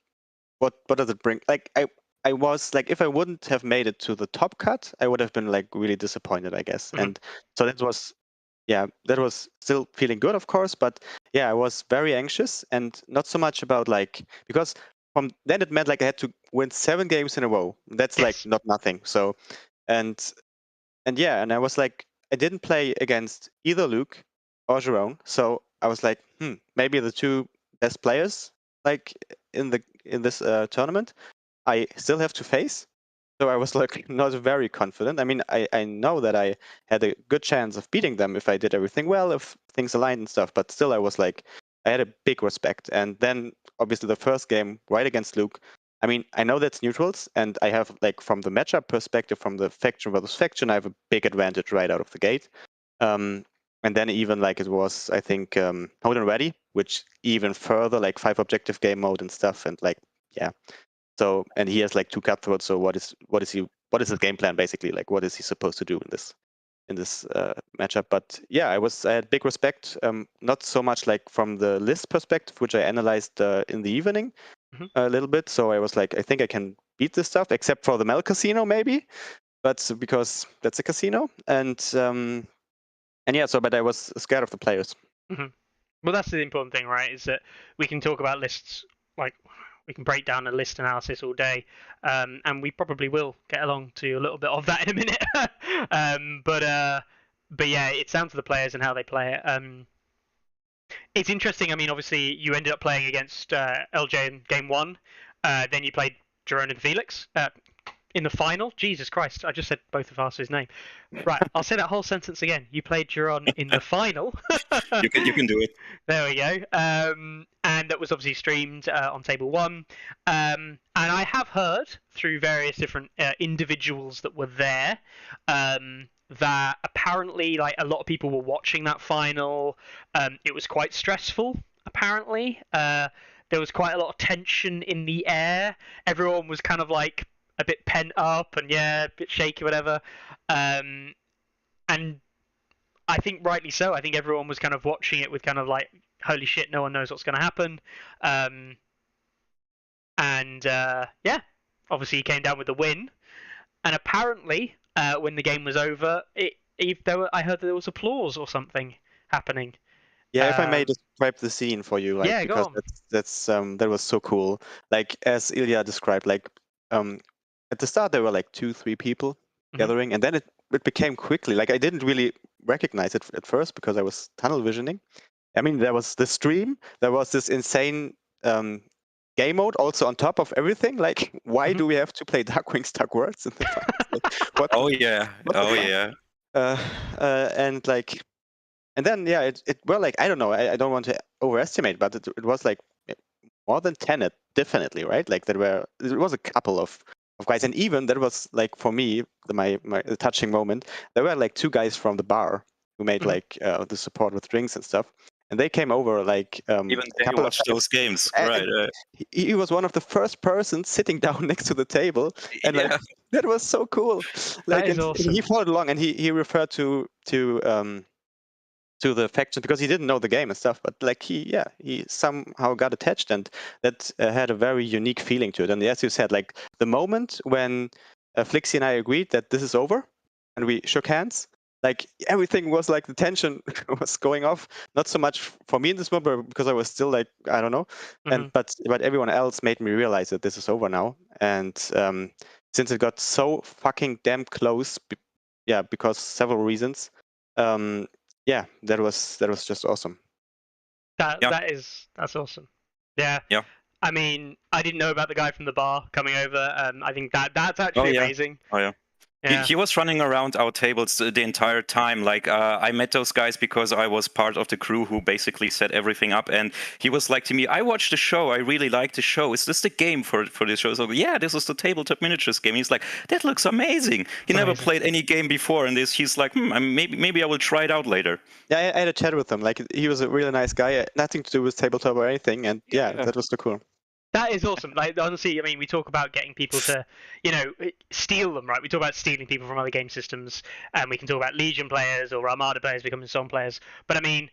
what does it bring? Like, I was like, if I wouldn't have made it to the top cut, I would have been like really disappointed, I guess. Mm-hmm. And so that was still feeling good, of course, but I was very anxious, and not so much about like, because from then it meant like I had to win 7 games in a row. That's like not nothing. So, and I was like, I didn't play against either Luke or Jerome, so I was like, maybe the 2 best players like in this tournament I still have to face. So I was like not very confident. I mean, I know that I had a good chance of beating them if I did everything well, if things aligned and stuff, but still I was like, I had a big respect. And then obviously the first game right against Luke, I mean, I know that's neutrals, and I have like from the matchup perspective, from the faction versus faction, I have a big advantage right out of the gate. And then even like it was, I think, Hold and Ready, which even further like 5 objective game mode and stuff, and like So, and he has like 2 cutthroats. So what is his game plan basically? Like, what is he supposed to do in this matchup? But I had big respect. Not so much like from the list perspective, which I analyzed in the evening a little bit. So I was like, I think I can beat this stuff, except for the Mel Casino maybe, but because that's a casino. And but I was scared of the players. Mm-hmm. Well, that's the important thing, right? Is that we can talk about lists, like we can break down a list analysis all day, and we probably will get along to a little bit of that in a minute. But yeah, it's down to the players and how they play it. It's interesting. I mean, obviously, you ended up playing against LJ in game 1. Then you played Jerome and Felix in the final. Jesus Christ, I just said both of us' name. Right, I'll say that whole sentence again. You played Jerome in the final. You can do it. There we go. And that was obviously streamed on Table 1. And I have heard through various different individuals that were there that apparently like a lot of people were watching that final. It was quite stressful, apparently. There was quite a lot of tension in the air. Everyone was kind of like a bit pent up and a bit shaky, whatever. And I think rightly so. I think everyone was kind of watching it with kind of like, holy shit, no one knows what's going to happen. Obviously he came down with the win. And apparently, when the game was over, I heard that there was applause or something happening. Yeah, if I may describe the scene for you, like, Yeah, go because on. that was so cool. Like, as Ilya described, like, at the start there were like 2-3 people gathering, and then it became quickly. Like, I didn't really recognize it at first because I was tunnel visioning. I mean, there was the stream, there was this insane game mode also on top of everything. Like, why do we have to play Darkwing Duck Worlds in the finals? Like, what? Oh yeah, what the oh fuck? yeah. And like, and then it well, like, I don't know, I don't want to overestimate, but it was like more than 10, definitely, right? Like, there was a couple of guys, and even that was like, for me, my touching moment. There were like 2 guys from the bar who made like the support with drinks and stuff, and they came over like Even a they couple of watched those games, and right? he was one of the first persons sitting down next to the table, and like, Yeah. that was so cool. Like, is and awesome. he followed along, and he referred to the faction because he didn't know the game and stuff, but like, he somehow got attached, and that had a very unique feeling to it. And as you said, like, the moment when Flixie and I agreed that this is over and we shook hands, like, everything was like, the tension was going off, not so much for me in this moment, but because I was still like, I don't know, and but everyone else made me realize that this is over now. And since it got so fucking damn close, because several reasons, that was just awesome. That's awesome. Yeah. Yeah. I mean, I didn't know about the guy from the bar coming over. I think that's actually amazing. Oh yeah. Yeah. He was running around our tables the entire time. Like, I met those guys because I was part of the crew who basically set everything up. And he was like to me, I watched the show. I really liked the show. Is this the game for this show? So, yeah, this is the tabletop miniatures game. He's like, that looks amazing. He never played any game before. And he's like, maybe I will try it out later. Yeah, I had a chat with him. Like, he was a really nice guy. Nothing to do with tabletop or anything. And that was so cool. That is awesome. Like, honestly, I mean, we talk about getting people to, steal them, right? We talk about stealing people from other game systems, and we can talk about Legion players or Armada players becoming Song players. But I mean,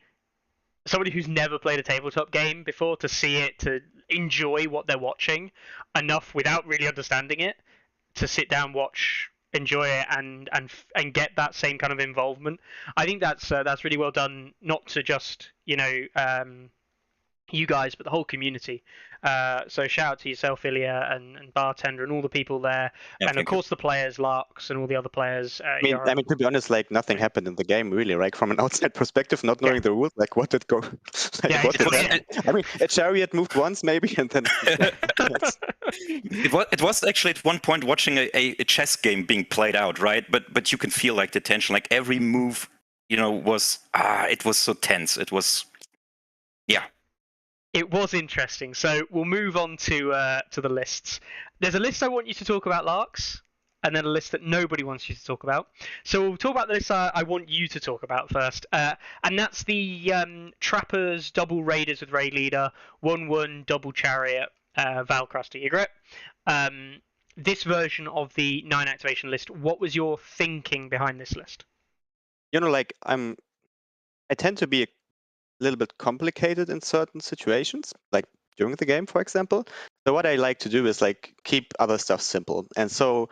somebody who's never played a tabletop game before, to see it, to enjoy what they're watching enough without really understanding it, to sit down, watch, enjoy it, and get that same kind of involvement. I think that's really well done. Not to just you guys, but the whole community. So shout out to yourself, Ilya, and Bartender, and all the people there, and of course the players, Larks, and all the other players. I mean, to be honest, like, nothing happened in the game really, right? From an outside perspective, not knowing the rules, like, what did go? I mean, a chariot moved once, maybe, and then. It was actually at one point watching a chess game being played out, right? But you can feel like the tension, like every move, was it was so tense. It was, yeah. It was interesting. So we'll move on to the lists. There's a list I want you to talk about, Larks, and then a list that nobody wants you to talk about. So we'll talk about the list I want you to talk about first, and that's the Trappers double Raiders with Raid Leader, 1/1 double Chariot, Valcruster. You agree? This version of the 9 activation list. What was your thinking behind this list? Like, I tend to be a little bit complicated in certain situations, like during the game, for example. So what I like to do is like keep other stuff simple. And so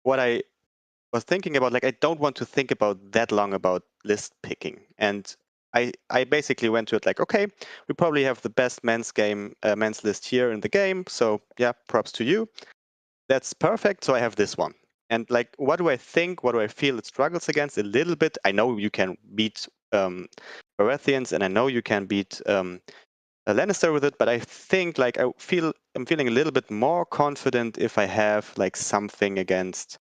what I was thinking about, like, I don't want to think about that long about list picking. And I basically went to it like, okay, we probably have the best men's list here in the game. So yeah, props to you. That's perfect. So I have this one. And like, what do I think? What do I feel it struggles against a little bit? I know you can beat Baratheons, and I know you can beat Lannister with it, but I think like I'm feeling a little bit more confident if I have like something against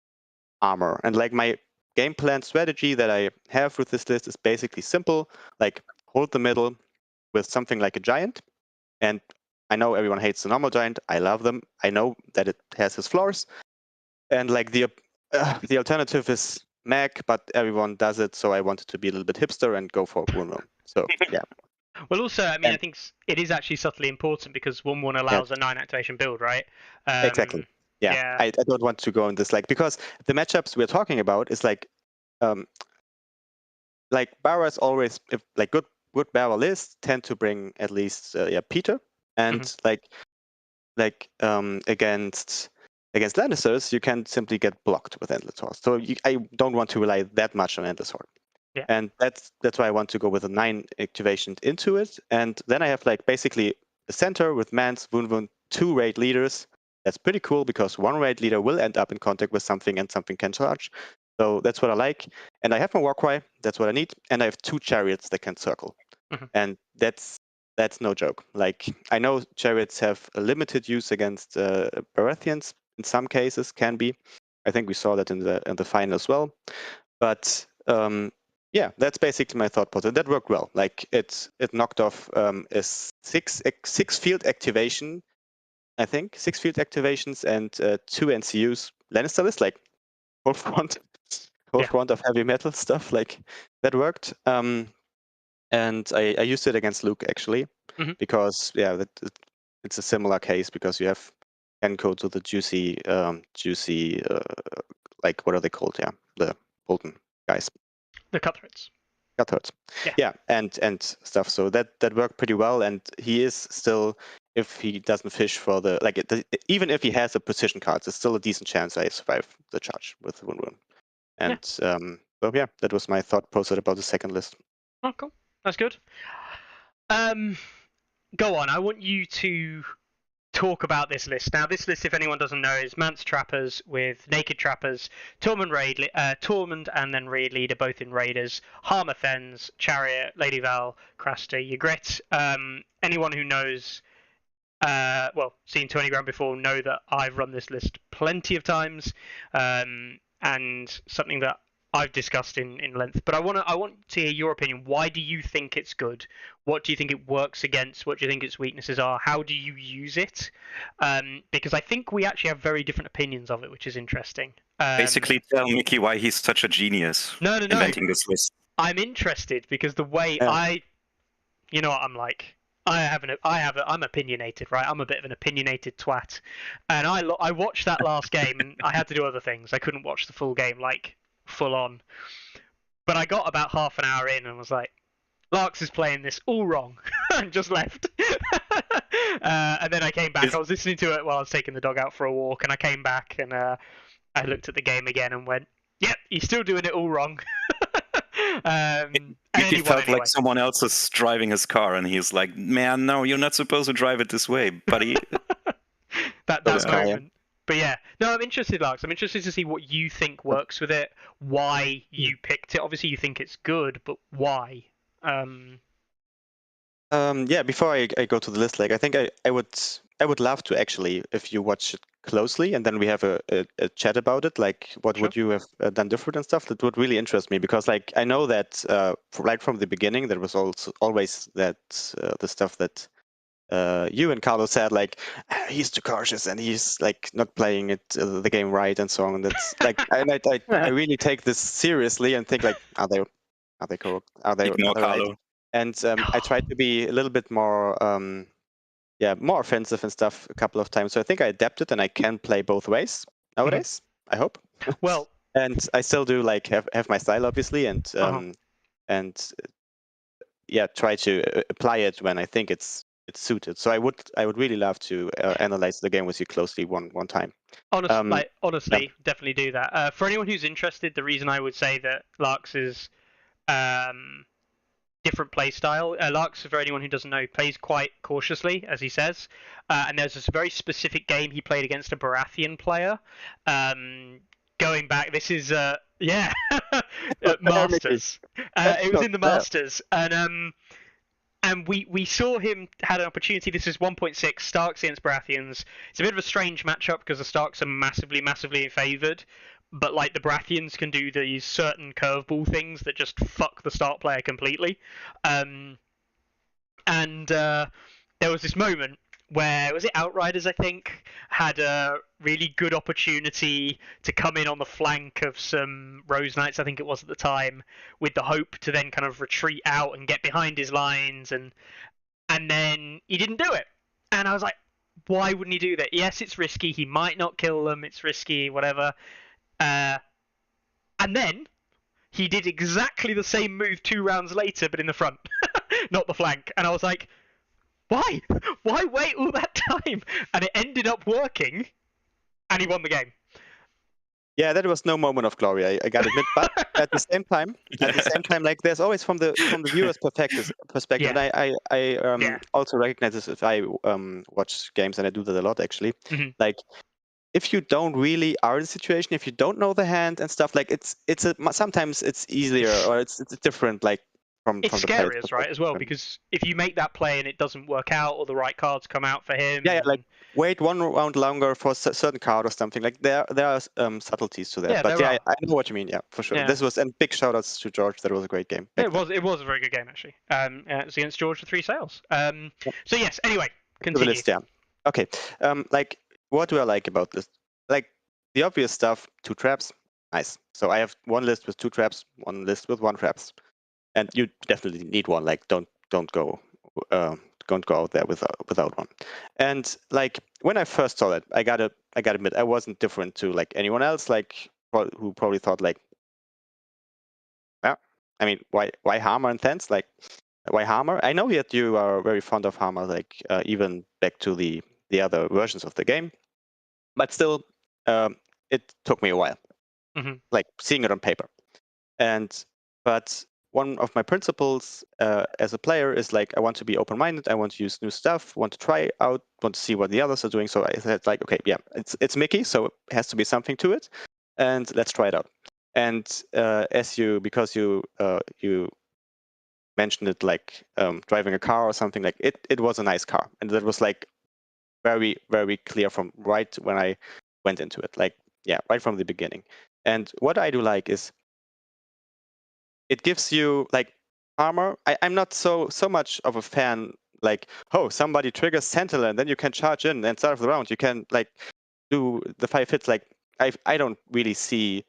armor. And like, my game plan strategy that I have with this list is basically simple, like hold the middle with something like a giant. And I know everyone hates the normal giant. I love them. I know that it has its flaws. And like the alternative is Mac, but everyone does it, so I wanted to be a little bit hipster and go for Bruno. So yeah. Well, also, I mean, I think it is actually subtly important because 1/1 allows a 9 activation build, right? Exactly. yeah. I don't want to go in this, like, because the matchups we're talking about is like Barras always, if like good Barra lists tend to bring at least Peter, and against Lannisters you can simply get blocked with Endless Horde. So I don't want to rely that much on Endless Horde. Yeah. And that's why I want to go with a 9 activations into it, and then I have like basically a center with Mance, Wun, 2 raid leaders. That's pretty cool because 1 raid leader will end up in contact with something and something can charge. So that's what I like. And I have my Warcry, that's what I need, and I have 2 chariots that can circle. And that's no joke. Like, I know chariots have a limited use against Baratheons in some cases, can be. I think we saw that in the final as well. But yeah, that's basically my thought process. That worked well. Like it knocked off a 6 field activation, I think, 6 field activations and 2 NCUs. Lannister list, like whole front of heavy metal stuff. Like that worked. And I used it against Luke actually, because it's a similar case because you have Gencon to the juicy like what are they called? Yeah, the Bolton guys. The cutthroats. Yeah, and stuff. So that worked pretty well, and he is still, if he doesn't fish for the even if he has a precision card, it's still a decent chance I survive the charge with Wun. And so yeah, that was my thought process about the second list. Oh, cool. That's good. Go on. I want you to talk about this list. Now, this list, if anyone doesn't know, is Mance Trappers with Naked Trappers, Tormund and then Raid Leader, both in Raiders, Harmer Fens, Chariot, Lady Val, Craster, Ygritte. Anyone who knows, seen Tourney Ground before, know that I've run this list plenty of times, and something that I've discussed in length, but I want to hear your opinion. Why do you think it's good? What do you think it works against? What do you think its weaknesses are? How do you use it? Because I think we actually have very different opinions of it, which is interesting. Basically, tell Mickey why he's such a genius. No. Inventing this list. I'm interested because the way you know what I'm like. I'm opinionated, right? I'm a bit of an opinionated twat, and I watched that last game, and I had to do other things. I couldn't watch the full game, like, full on. But I got about half an hour in and was like, Larks is playing this all wrong, and just left. And then I came back. I was listening to it while I was taking the dog out for a walk, and I came back and I looked at the game again and went, yep, he's still doing it all wrong. He felt like someone else is driving his car, and he's like, man, no, you're not supposed to drive it this way, buddy. that moment. But yeah, no, I'm interested, Larks. I'm interested to see what you think works with it, why you picked it. Obviously, you think it's good, but why? Yeah, before I go to the list, like I think I would love to actually, if you watch it closely, and then we have a chat about it. Like, what would you have done different and stuff? That would really interest me because, like, I know that right from the beginning there was also always that the stuff that you and Carlos said, like, he's too cautious and he's like not playing it the game right and so on. And that's like, I really take this seriously and think like, are they correct? Are they right? And I tried to be a little bit more, more offensive and stuff a couple of times. So I think I adapted and I can play both ways nowadays. I hope. Well, and I still do like have my style obviously, and try to apply it when I think it's suited. So I would really love to analyze the game with you closely one time. Honestly, definitely do that. For anyone who's interested, the reason I would say that Larks is different play style. Larks, for anyone who doesn't know, plays quite cautiously, as he says. And there's this very specific game he played against a Baratheon player. Going back, this is Masters. It was in the Masters, and we saw him had an opportunity. This is 1.6 Starks against Baratheons. It's a bit of a strange matchup because the Starks are massively favoured, but like the Baratheons can do these certain curveball things that just fuck the Stark player completely. And there was this moment where, was it Outriders, I think, had a really good opportunity to come in on the flank of some Rose Knights, I think it was at the time, with the hope to then kind of retreat out and get behind his lines, and then he didn't do it. And I was like, why wouldn't he do that? Yes, it's risky. He might not kill them. It's risky, whatever. And then he did exactly the same move 2 rounds later, but in the front, not the flank. And I was like, why? Why wait all that time? And it ended up working, and he won the game. Yeah, that was no moment of glory, I gotta admit. But at the same time, like there's always from the viewer's perspective, Yeah. and I Yeah. also recognize this if I watch games, and I do that a lot actually. Mhm. Like if you don't really are in the situation, if you don't know the hand and stuff, like sometimes it's easier or it's different, like from It's the player's scariest, right, as well, perspective. because if you make that play and it doesn't work out, or the right cards come out for him, Yeah, and like wait 1 round longer for a certain card or something. Like there are subtleties to that. Yeah, But there yeah, are. I know what you mean. Yeah, for sure. Yeah. This was, and big shout outs to George. That was a great game. It was a very good game, actually. It was against George for 3 sales. So yes. Anyway, To the continue. list, yeah. Okay. Like what do I like about this? Like the obvious stuff. 2 traps. Nice. So I have 1 list with 2 traps, 1 list with 1 traps, and you definitely need 1. Like don't go out there without 1. And like when I first saw that, I gotta admit I wasn't different to like anyone else, like who probably thought like, yeah, I mean, why Hammer and Thens? Like why Hammer? I know that you are very fond of Hammer, like even back to the other versions of the game, but still, it took me a while, like seeing it on paper. And but one of my principles as a player is like I want to be open-minded. I want to use new stuff. Want to try out. Want to see what the others are doing. So I said like, okay, yeah, it's Mickey, so it has to be something to it, and let's try it out. And because you mentioned it, like driving a car or something, like it was a nice car, and that was like very very clear from right when I went into it, like yeah, right from the beginning. And what I do like is it gives you like armor. I'm not so much of a fan like, oh, somebody triggers Sentinel and then you can charge in and start of the round. You can like do the 5 hits. Like I don't really see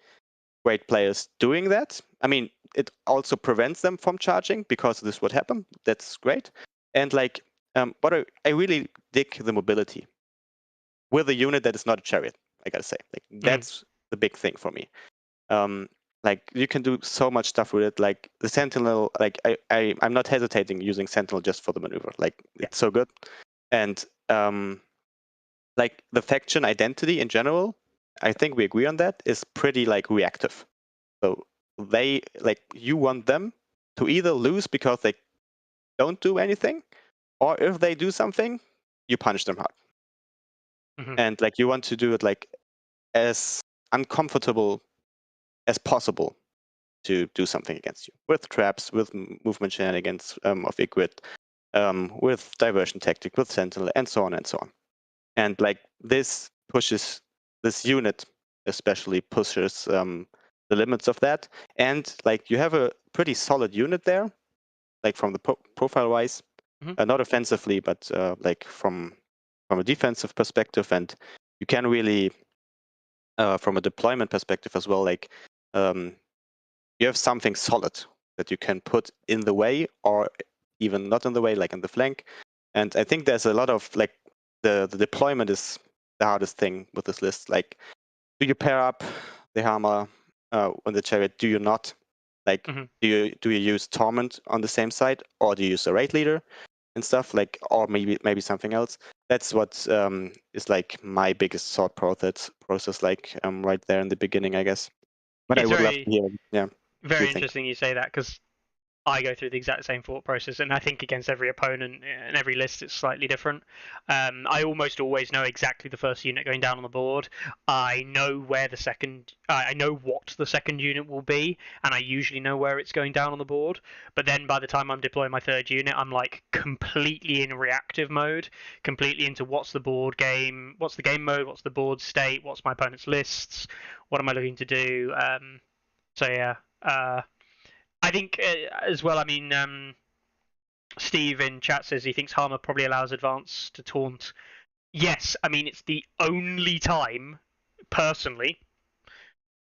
great players doing that. I mean, it also prevents them from charging because this would happen. That's great. And like, but I really dig the mobility with a unit that is not a chariot. I gotta say, like that's the big thing for me. Like you can do so much stuff with it. Like the Sentinel, like I'm not hesitating using Sentinel just for the maneuver. Like it's so good. And like the faction identity in general, I think we agree on that, is pretty like reactive. So they like you want them to either lose because they don't do anything, or if they do something, you punish them hard. And like you want to do it like as uncomfortable as possible to do something against you with traps, with movement shenanigans of Iquid, with diversion tactic, with Sentinel, and so on and so on. And like this unit especially pushes the limits of that. And like you have a pretty solid unit there, like from the profile wise, not offensively, but like from a defensive perspective. And you can really, from a deployment perspective as well, like you have something solid that you can put in the way or even not in the way, like in the flank. And I think there's a lot of like the deployment is the hardest thing with this list. Like, do you pair up the hammer on the chariot? Do you not? Like, do you use Torment on the same side, or do you use a raid leader and stuff? Like, or maybe something else. That's what is like my biggest thought process. Like right there in the beginning, I guess. But I would love to hear. Yeah. Very interesting you say that, because I go through the exact same thought process, and I think against every opponent and every list it's slightly different. I almost always know exactly the first unit going down on the board. I know where the second, I know what the second unit will be, and I usually know where it's going down on the board. But then by the time I'm deploying my third unit, I'm like completely in reactive mode, completely into what's the board game, what's the game mode, what's the board state, what's my opponent's lists, what am I looking to do. So yeah. I think as well, I mean, Steve in chat says he thinks Harmer probably allows advance to taunt. Yes, I mean, it's the only time, personally,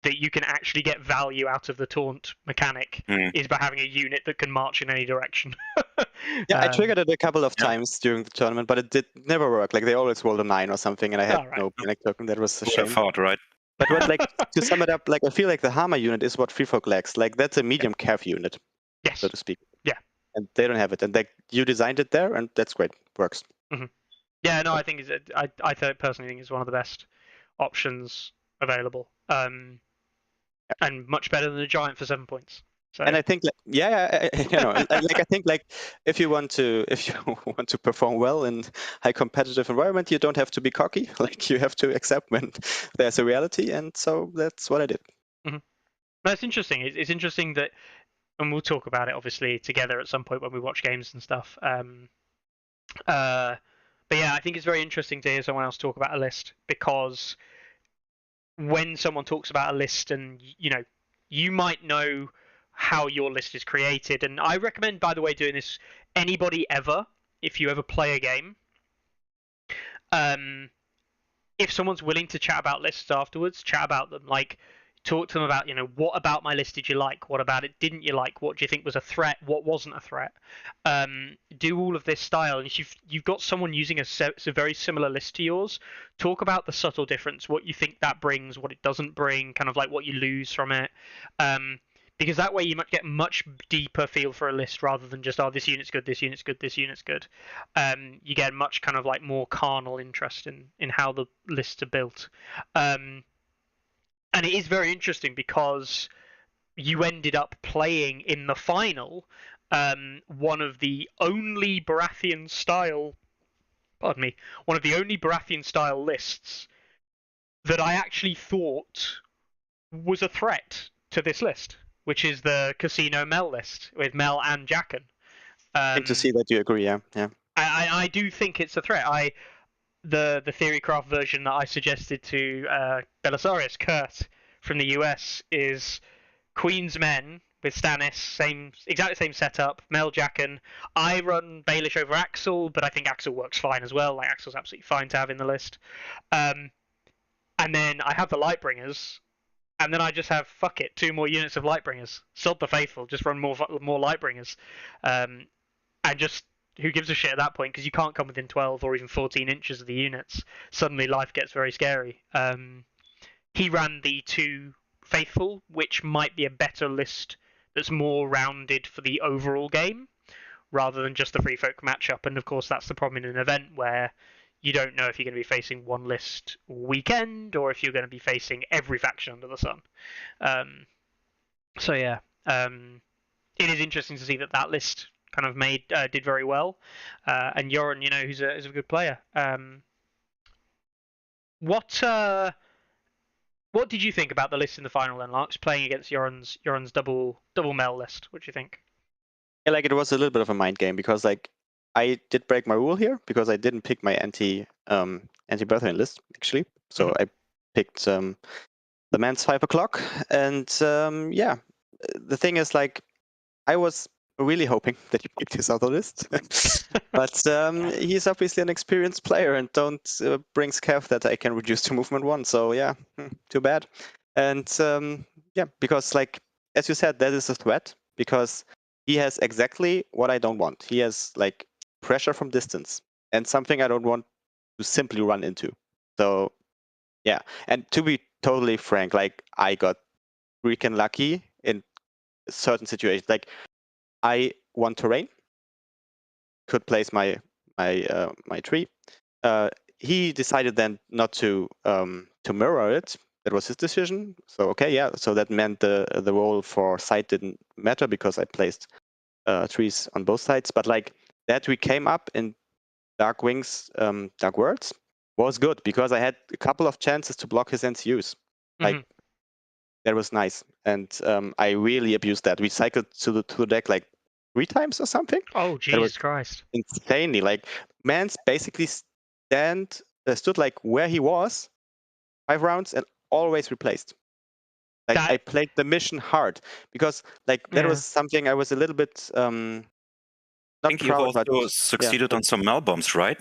that you can actually get value out of the taunt mechanic is by having a unit that can march in any direction. Yeah, I triggered it a couple of yeah. times during the tournament, but it did never work. Like they always rolled a 9 or something, and I had no panic token. That was a Who would have shame. thought, right? But what, like, to sum it up, like I feel like the Hammer unit is what Free Folk lacks. Like that's a medium calf unit, Yes. so to speak. Yeah. And they don't have it, and like you designed it there, and that's great. Works. Yeah, no, I think I personally think it's one of the best options available, and much better than a giant for 7 points. So. And I think, like, I think like if you want to perform well in high competitive environment, you don't have to be cocky. Like you have to accept when there's a reality, and so that's what I did. No, it's interesting. It's interesting that, and we'll talk about it obviously together at some point when we watch games and stuff. But yeah, I think it's very interesting to hear someone else talk about a list, because when someone talks about a list, and you might know how your list is created, and I recommend, by the way, doing this anybody ever, if you ever play a game, if someone's willing to chat about lists afterwards, chat about them. Like, talk to them about, what about my list did you like? What about it didn't you like? What do you think was a threat? What wasn't a threat? Do all of this style. And if you've got someone using a very similar list to yours, talk about the subtle difference, what you think that brings, what it doesn't bring, kind of like what you lose from it. Because that way you might get much deeper feel for a list rather than just, this unit's good, this unit's good, this unit's good. You get much kind of like more carnal interest in how the lists are built. And it is very interesting because you ended up playing in the final one of the only Baratheon style lists that I actually thought was a threat to this list, which is the Casino Mel list with Mel and Jaqen. And to see that you agree, yeah. I do think it's a threat. The Theorycraft version that I suggested to Belisarius, Kurt from the US, is Queen's Men with Stannis, exactly same setup, Mel, Jaqen. I run Baelish over Axel, but I think Axel works fine as well. Like, Axel's absolutely fine to have in the list. And then I have the Lightbringers, and then I just have, fuck it, 2 more units of Lightbringers. Sod the Faithful, just run more Lightbringers. And just, who gives a shit at that point? Because you can't come within 12 or even 14 inches of the units. Suddenly life gets very scary. He ran the 2 Faithful, which might be a better list that's more rounded for the overall game, rather than just the Free Folk matchup. And of course, that's the problem in an event where you don't know if you're going to be facing one list weekend or if you're going to be facing every faction under the sun. So yeah, it is interesting to see that list kind of did very well, and Yoren, who's a good player. What did you think about the list in the final then, Larks, playing against Yoren's double Mel list? What do you think? Yeah, like it was a little bit of a mind game because like I did break my rule here because I didn't pick my anti-Baratheon list actually. So I picked the man's 5 o'clock, and yeah, the thing is like I was really hoping that he picked his other list, but he's obviously an experienced player and don't bring scav that I can reduce to movement 1. So yeah, too bad. And yeah, because like as you said, that is a threat because he has exactly what I don't want. He has like pressure from distance and something I don't want to simply run into. So yeah, and to be totally frank, like I got freaking lucky in certain situations. Like I won terrain, could place my tree. He decided then not to mirror it. That was his decision. So okay, yeah. So that meant the roll for sight didn't matter because I placed trees on both sides. But like that, we came up in Dark Wings, Dark Worlds was good because I had a couple of chances to block his NCUs. Like that was nice, and I really abused that. We cycled to the deck like 3 times or something. Oh, Jesus Christ. Insanely. Like, Mans basically stood like where he was 5 rounds and always replaced. Like, I played the mission hard because like that was something I was a little bit I think you also succeeded on some Mel bombs, right?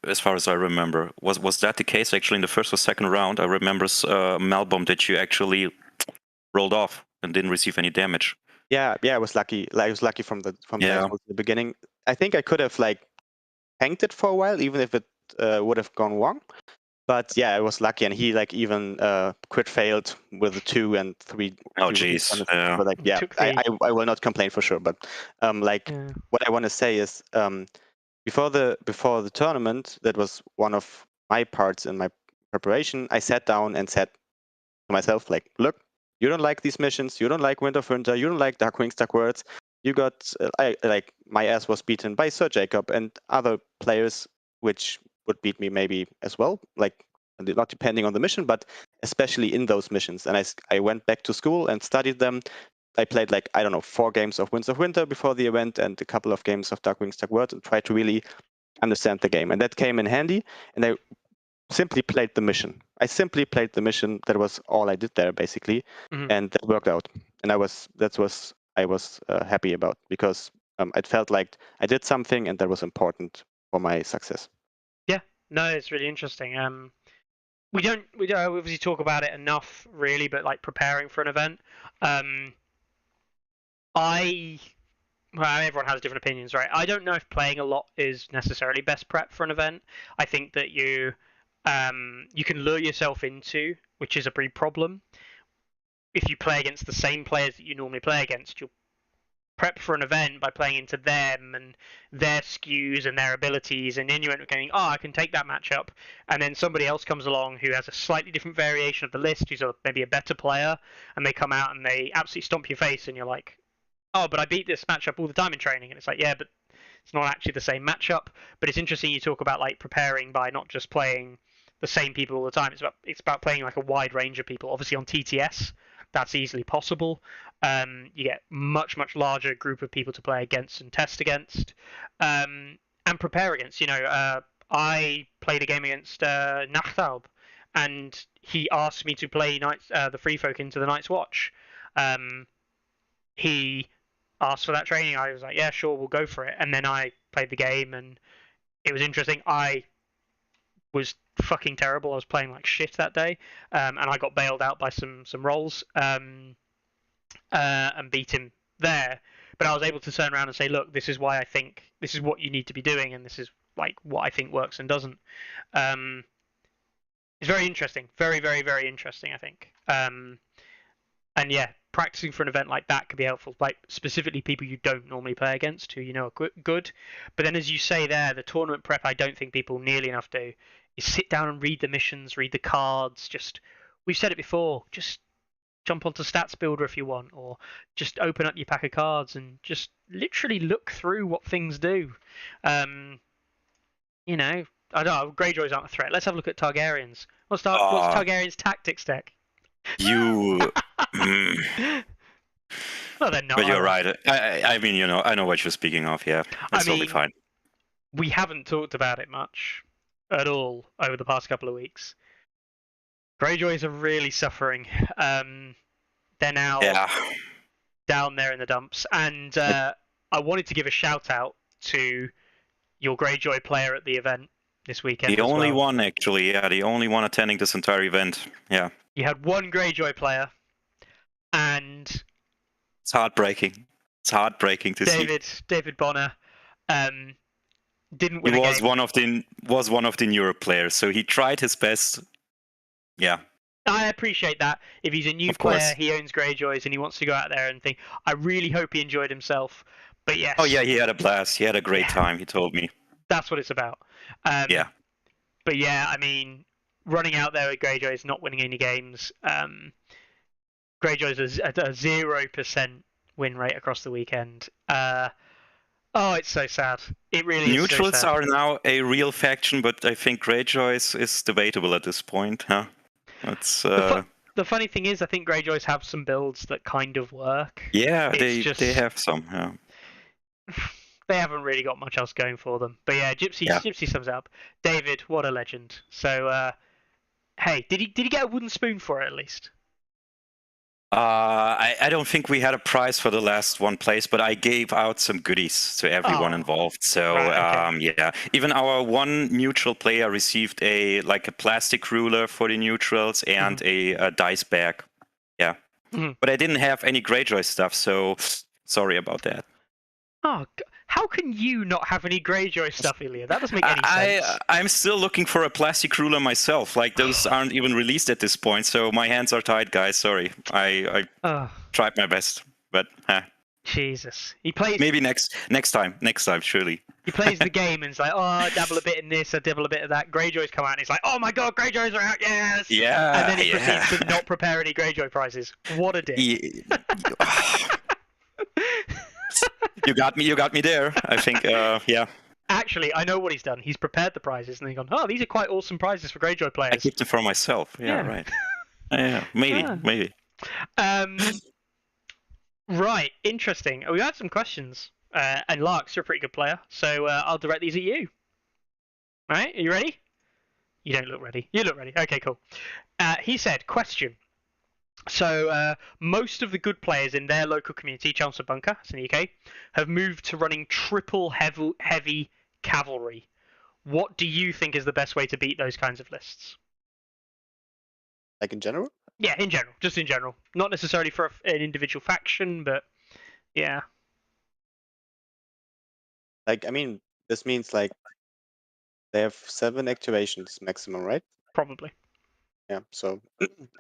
As far as I remember. Was that the case actually in the first or second round? I remember Mel bomb that you actually rolled off and didn't receive any damage. Yeah, I was lucky. Like, I was lucky from the Yeah. beginning. I think I could have like tanked it for a while, even if it would have gone wrong. But yeah, I was lucky, and he like even crit failed with a 2 and 3. Oh, 3 jeez. But like, yeah, Took the- I will not complain for sure. But like, Yeah. what I want to say is, before the tournament, that was one of my parts in my preparation. I sat down and said to myself, like, look, you don't like these missions, you don't like Wind of Winter, you don't like Dark Wings, Dark Worlds. You got my ass was beaten by Sir Jacob and other players, which would beat me maybe as well, like not depending on the mission, but especially in those missions. And I went back to school and studied them. I played like, I don't know, 4 games of Winds of Winter before the event and a couple of games of Dark Wings, Dark Worlds, and tried to really understand the game. And that came in handy. And I simply played the mission. I simply played the mission. That was all I did there, basically, and that worked out. And I was happy about, because it felt like I did something, and that was important for my success. Yeah, no, it's really interesting. We don't obviously talk about it enough, really, but like preparing for an event, everyone has different opinions, right? I don't know if playing a lot is necessarily best prep for an event. I think that you can lure yourself into, which is a big problem. If you play against the same players that you normally play against, you'll prep for an event by playing into them and their skews and their abilities, and then you end up going, oh, I can take that matchup, and then somebody else comes along who has a slightly different variation of the list, who's maybe a better player, and they come out and they absolutely stomp your face, and you're like, oh, but I beat this matchup all the time in training, and it's like, yeah, but it's not actually the same matchup. But it's interesting you talk about like preparing by not just playing the same people all the time. It's about playing like a wide range of people. Obviously on TTS, that's easily possible. You get much larger group of people to play against and test against, and prepare against. I played a game against Nachtalb, and he asked me to play the Free Folk into the Night's Watch. He asked for that training. I was like, yeah, sure, we'll go for it. And then I played the game, and it was interesting. I was fucking terrible. I was playing like shit that day, and I got bailed out by some rolls and beat him there. But I was able to turn around and say, look, this is why I think this is what you need to be doing, and this is like what I think works and doesn't. It's very interesting, very interesting, I think. And yeah, practicing for an event like that could be helpful, like specifically people you don't normally play against, who you know are good. But then, as you say there, the tournament prep, I don't think people nearly enough do, is sit down and read the missions, read the cards. We've said it before, just jump onto Stats Builder if you want, or just open up your pack of cards and just literally look through what things do. I don't know, Greyjoys aren't a threat. Let's have a look at Targaryens. What's Targaryen's tactics deck? You. Well, they're not. But you're right. I mean, I know what you're speaking of. Yeah, that's totally fine. We haven't talked about it much at all over the past couple of weeks. Greyjoys are really suffering. They're now down there in the dumps, and I wanted to give a shout out to your Greyjoy player at the event this weekend. The only one, actually. Yeah, the only one attending this entire event. Yeah. You had one Greyjoy player, and it's heartbreaking. It's heartbreaking to see. David Bonner didn't win. He was one of the Europe players, so he tried his best. Yeah. I appreciate that. If he's a new player, he owns Greyjoys, and he wants to go out there and think, I really hope he enjoyed himself. But yes. Oh yeah, he had a blast. He had a great time. He told me. That's what it's about. Yeah. But yeah, I mean, running out there with Greyjoys, not winning any games. Greyjoys is at a 0% win rate across the weekend. It's so sad. It really is. Neutrals so sad. are now a real faction, but I think Greyjoys is debatable at this point. Huh? That's. The funny thing is, I think Greyjoys have some builds that kind of work. Yeah, they have some. Yeah. They haven't really got much else going for them. But yeah, Gypsy sums up. David, what a legend. So, hey, did he get a wooden spoon for it at least? I don't think we had a prize for the last one place, but I gave out some goodies to everyone involved. So yeah, even our one neutral player received a plastic ruler for the neutrals and a dice bag. Yeah. But I didn't have any Greyjoy stuff, so sorry about that. Oh, how can you not have any Greyjoy stuff, Ilya? That doesn't make any sense. I'm still looking for a plastic ruler myself. Like, those aren't even released at this point, so my hands are tied, guys. Sorry. I tried my best, but Jesus. He plays. maybe next time, surely. He plays the game and it's like, oh, I dabble a bit in this, I dabble a bit of that. Greyjoys come out and he's like, oh my god, Greyjoys are out, yes! Yeah. And then he proceeds to not prepare any Greyjoy prizes. What a dick. You got me there. I think, yeah. Actually, I know what he's done. He's prepared the prizes and he's gone, oh, these are quite awesome prizes for Greyjoy I players. keep them for myself. Yeah. Right. Yeah, maybe. Right, interesting. We had some questions. And Larks, you're a pretty good player, so I'll direct these at you. Alright, are you ready? You don't look ready. You look ready. Okay, cool. He said, question. So, most of the good players in their local community, Chelmsford Bunker, it's in the UK, have moved to running triple heavy cavalry. What do you think is the best way to beat those kinds of lists? Like in general? Yeah, in general. Just in general. Not necessarily for an individual faction, but yeah. Like, I mean, this means like they have 7 activations maximum, right? Probably. Yeah. So,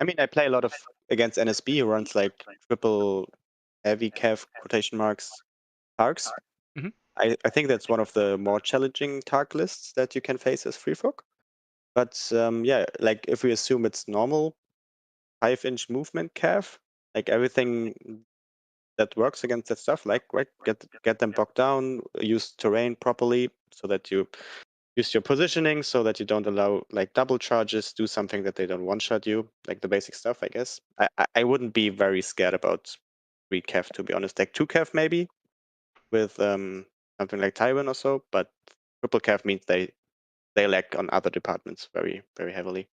I mean, I play a lot of against NSB who runs like triple heavy cav quotation marks Tarks. Mhm. I think that's one of the more challenging Tark lists that you can face as free folk. But yeah, like if we assume it's normal 5-inch movement cav, like everything that works against that stuff, like right, get them bogged down, use terrain properly so that you use your positioning so that you don't allow like double charges, do something that they don't one-shot you, like the basic stuff, I guess. I wouldn't be very scared about 3 cav, to be honest. Like 2 cav maybe with something like Tywin or so, but triple cav means they lack on other departments very, very heavily.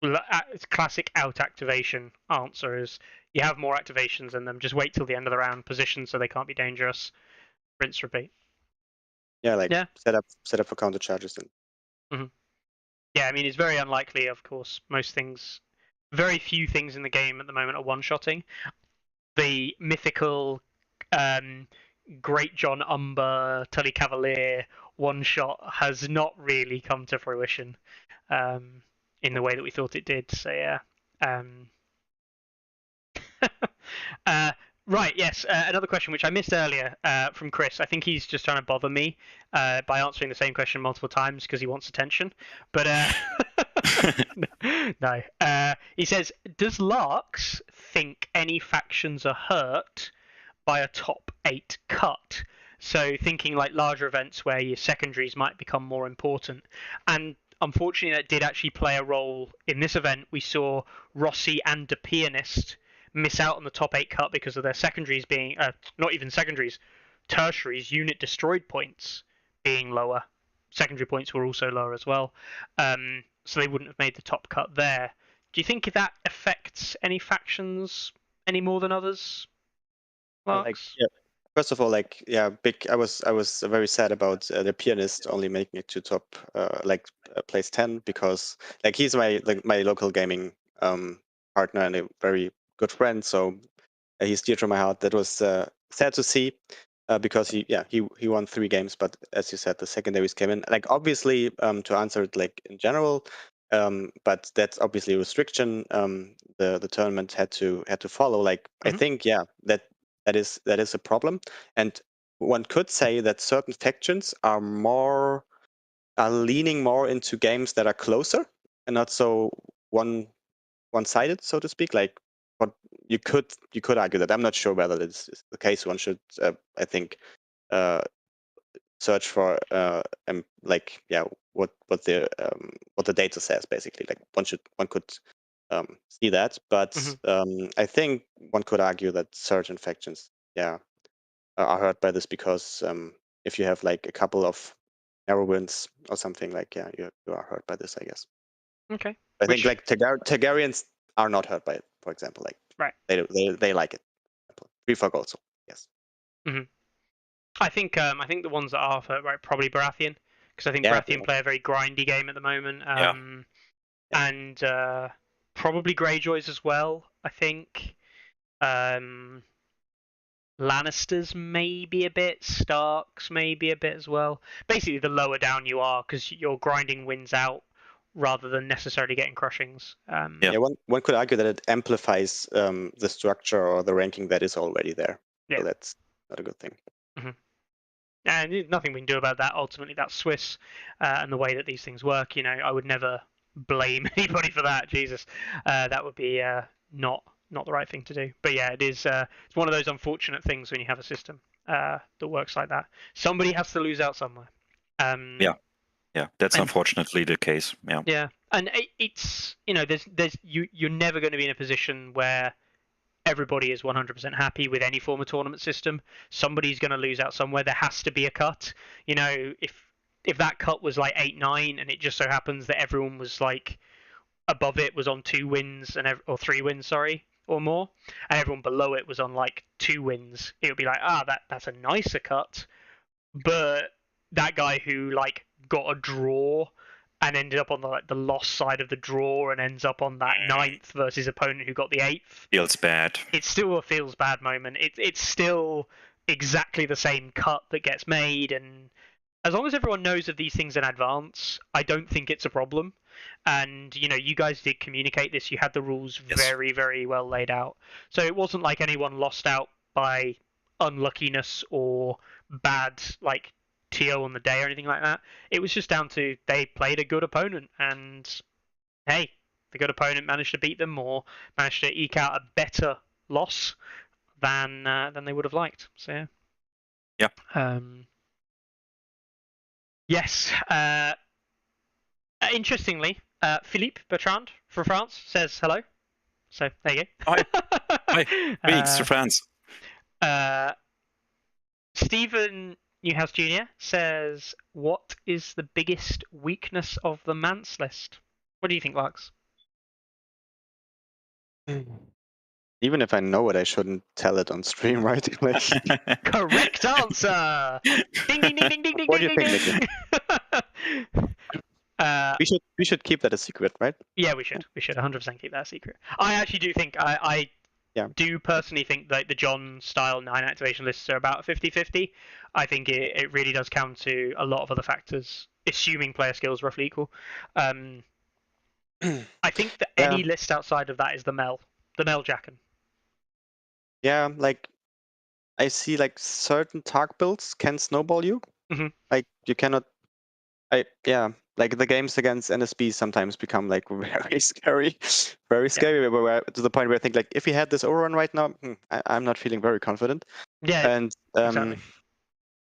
It's classic out activation answer is you have more activations than them. Just wait till the end of the round, position so they can't be dangerous. Rinse, repeat. Yeah, like Yeah. set up for counter charges and Yeah, I mean it's very unlikely. Of course, very few things in the game at the moment are one-shotting. The mythical Great John Umber Tully Cavalier one-shot has not really come to fruition. In the way that we thought it did. So yeah. Right. Yes. Another question which I missed earlier from Chris. I think he's just trying to bother me by answering the same question multiple times because he wants attention. But no. He says, "Does Larks think any factions are hurt by a top 8 cut?" So thinking like larger events where your secondaries might become more important. And unfortunately, that did actually play a role in this event. We saw Rossi and the Pianist miss out on the top 8 cut because of their secondaries being, not even secondaries, tertiaries, unit destroyed points being lower. Secondary points were also lower as well. So they wouldn't have made the top cut there. Do you think that affects any factions any more than others? like yeah. First of all, like yeah, I was very sad about the Pianist only making it to top place 10 because like he's my local gaming partner and a very good friend, so he's dear to my heart. That was sad to see because he won 3 games, but as you said, the secondaries came in. Like obviously, to answer it like in general, but that's obviously a restriction. The tournament had to follow. Like I think that is a problem, and one could say that certain factions are leaning more into games that are closer and not so one-sided, so to speak. Like what you could argue that. I'm not sure whether this is the case. One should I think search for what the data says basically. Like one could see that, but I think one could argue that certain factions are hurt by this because if you have like a couple of narrow wins or something, like you are hurt by this, I guess. Okay. I think like Targaryens are not hurt by it, for example. Like right. They like it. Free folk also, yes. I think the ones that are hurt, right, probably Baratheon, because I think Baratheon play a very grindy game at the moment. And probably Greyjoys as well. I think Lannisters maybe a bit, Starks maybe a bit as well. Basically, the lower down you are, because you're grinding wins out rather than necessarily getting crushings. Yeah, one could argue that it amplifies the structure or the ranking that is already there. Yeah. So that's not a good thing. And there's nothing we can do about that. Ultimately, that's Swiss and the way that these things work. I would never blame anybody for that. Jesus, that would be not the right thing to do. But yeah, it is. It's one of those unfortunate things when you have a system that works like that. Somebody has to lose out somewhere. Yeah, that's unfortunately the case. Yeah. Yeah, and it's you're never going to be in a position where everybody is 100% happy with any form of tournament system. Somebody's going to lose out somewhere. There has to be a cut. If that cut was like 8-9 and it just so happens that everyone was like above it was on 2 wins or 3 wins, or more, and everyone below it was on like 2 wins, it would be like, that's a nicer cut. But that guy who like got a draw and ended up on the lost side of the draw and ends up on that 9th versus opponent who got the 8th. Feels bad. It's still a feels bad moment. It's still exactly the same cut that gets made, and as long as everyone knows of these things in advance, I don't think it's a problem. And you guys did communicate this. You had the rules very, very well laid out. So it wasn't like anyone lost out by unluckiness or bad like TO on the day or anything like that. It was just down to they played a good opponent, and hey, the good opponent managed to beat them or managed to eke out a better loss than they would have liked. So yeah. Yes. Interestingly, Philippe Bertrand from France says hello. So there you go. Hi. Thanks to France. Stephen Newhouse Jr. says, "What is the biggest weakness of the Mance list?" What do you think, Lux? Even if I know it, I shouldn't tell it on stream, right? Correct answer. Ding ding ding ding ding ding. What do you ding, think, ding. We should keep that a secret, right? Yeah, we should. We should 100% keep that a secret. I actually do think I do personally think that the John style 9 activation lists are about 50-50. I think it really does count to a lot of other factors, assuming player skills roughly equal. I think that any list outside of that is the Mel Jacken. Yeah, like I see like certain Tark builds can snowball you. Like you cannot. Like the games against NSB sometimes become like very scary, very scary. Where to the point where I think like if he had this overrun right now, I'm not feeling very confident. Yeah, and exactly.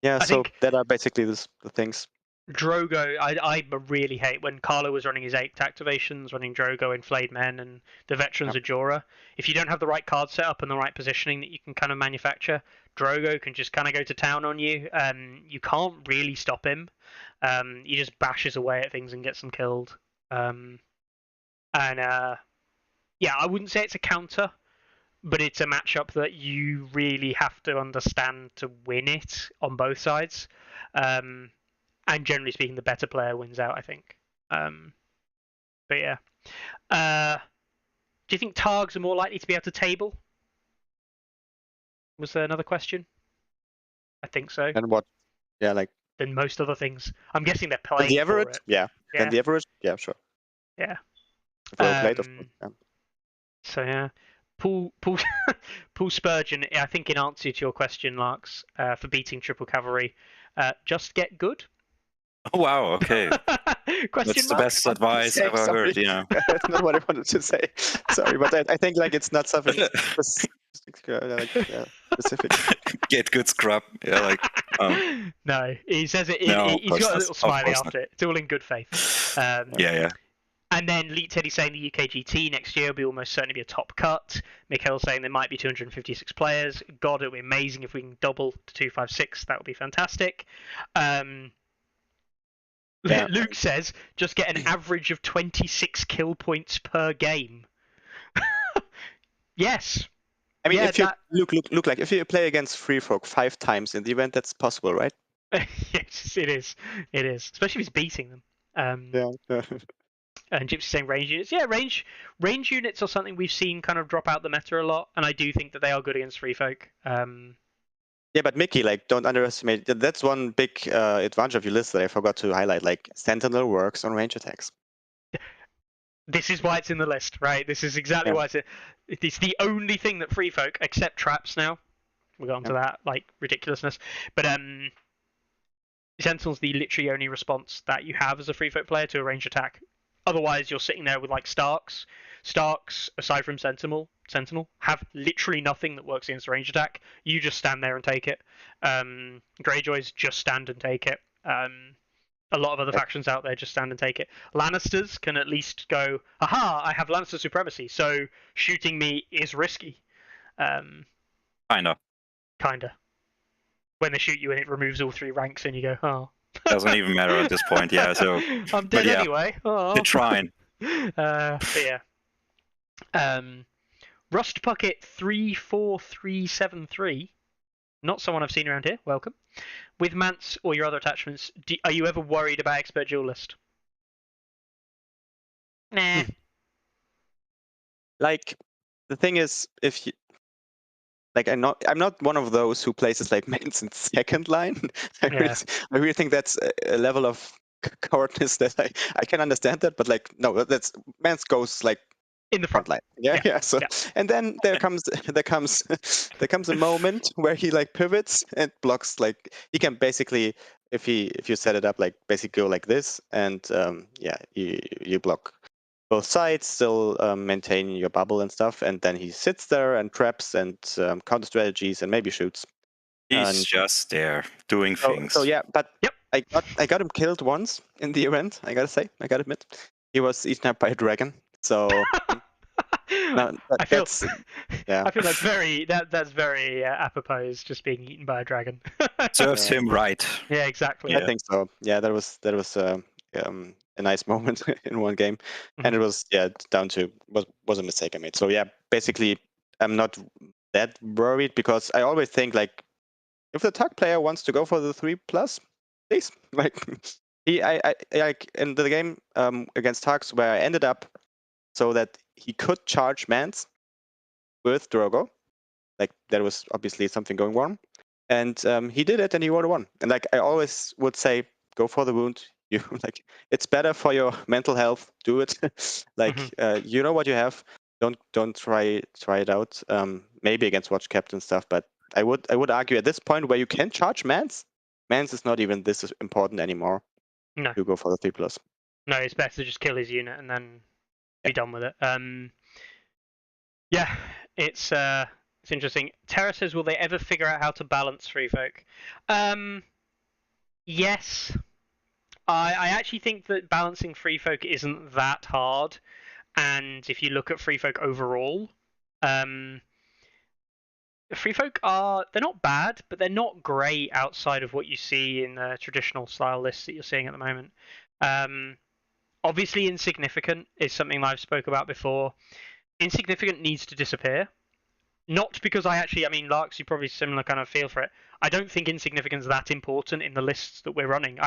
Yeah, so that are basically the things. Drogo, I really hate when Carlo was running his 8 activations, running Drogo and Flayed Men and the Veterans Ajora. If you don't have the right card setup and the right positioning that you can kind of manufacture, Drogo can just kind of go to town on you. You can't really stop him. He just bashes away at things and gets them killed. I wouldn't say it's a counter, but it's a matchup that you really have to understand to win it on both sides. And generally speaking, the better player wins out, I think. But yeah. Do you think Targs are more likely to be able to table? Was there another question? I think so. And what? Yeah, like. Than most other things. I'm guessing they're playing the average? For it. Yeah. And the average? Yeah, sure. Yeah. Played, of course. Yeah. So yeah. Paul Spurgeon, I think in answer to your question, Larks, for beating Triple Cavalry, just get good. Oh, wow, okay. That's the best advice I've ever heard, yeah. That's not what I wanted to say. Sorry, but I think like it's not something specific. Get good scrub. Yeah, like No, he says it. He's got a little smiley after it. It's all in good faith. Yeah. And then Lee Teddy saying the UKGT next year will almost certainly be a top cut. Mikhail saying there might be 256 players. God, it would be amazing if we can double to 256. That would be fantastic. Luke says just get an average of 26 kill points per game. Yes. I mean, if you look like if you play against Free Frog 5 times in the event, that's possible, right? Yes, it is. It is, especially if he's beating them. And Gypsy saying range units. Yeah, range units are something we've seen kind of drop out the meta a lot, and I do think that they are good against free folk. Yeah, but Mickey, like, don't underestimate. That's one big advantage of your list that I forgot to highlight. Like, Sentinel works on range attacks. This is why it's in the list, right? This is exactly why it's the only thing that free folk, except traps now. We'll go on to that, like, ridiculousness. But Sentinel's the literally only response that you have as a free folk player to a range attack. Otherwise, you're sitting there with, like, Starks. Starks, aside from Sentinel, have literally nothing that works against a range attack. You just stand there and take it. Greyjoys just stand and take it. A lot of other factions out there just stand and take it. Lannisters can at least go, aha, I have Lannister supremacy, so shooting me is risky. Kinda. When they shoot you and it removes all 3 ranks and you go, oh. Doesn't even matter at this point, yeah. So I'm dead anyway. Oh. They're trying. But yeah. Rust Pucket 34373. Not someone I've seen around here. Welcome. With Mance or your other attachments, are you ever worried about Expert Duelist? Nah. Like, the thing is, if you like, I'm not one of those who places like Mance in second line. I really think that's a level of cowardness that I can understand that, but like, no, that's Mance goes like in the front line. Yeah. So, and then there comes a moment where he like pivots and blocks. Like, he can basically, if you set it up, like basically go like this, and you block both sides, still maintain your bubble and stuff, and then he sits there and traps and counter strategies and maybe shoots. He's just there doing things. So yeah, but I got him killed once in the event. I gotta admit, he was eaten up by a dragon. So I feel like that's very apropos, just being eaten by a dragon. Serves him right. Yeah, exactly. I think so. Yeah, that was a nice moment in one game, and it was down to was a mistake I made. So yeah, basically I'm not that worried because I always think like if the Tug player wants to go for the 3+, please. Like I like in the game against Tugs where I ended up so that he could charge Mance with Drogo. Like there was obviously something going wrong, and he did it and he would have won. And like I always would say, go for the wound. You like it's better for your mental health. Do it. Like you know what you have. Don't try it out. Maybe against Watch Captain stuff, but I would argue at this point where you can charge Mance is not even this important anymore. No. You go for the 3+. No, it's better to just kill his unit and then be done with it. Yeah, it's interesting. Terra says, will they ever figure out how to balance free folk? Yes. I actually think that balancing free folk isn't that hard. And if you look at free folk overall, free folk they're not bad, but they're not great outside of what you see in the traditional style lists that you're seeing at the moment. Obviously, Insignificant is something I've spoke about before. Insignificant needs to disappear. Not because I mean, Larks, you probably similar kind of feel for it. I don't think Insignificant's that important in the lists that we're running.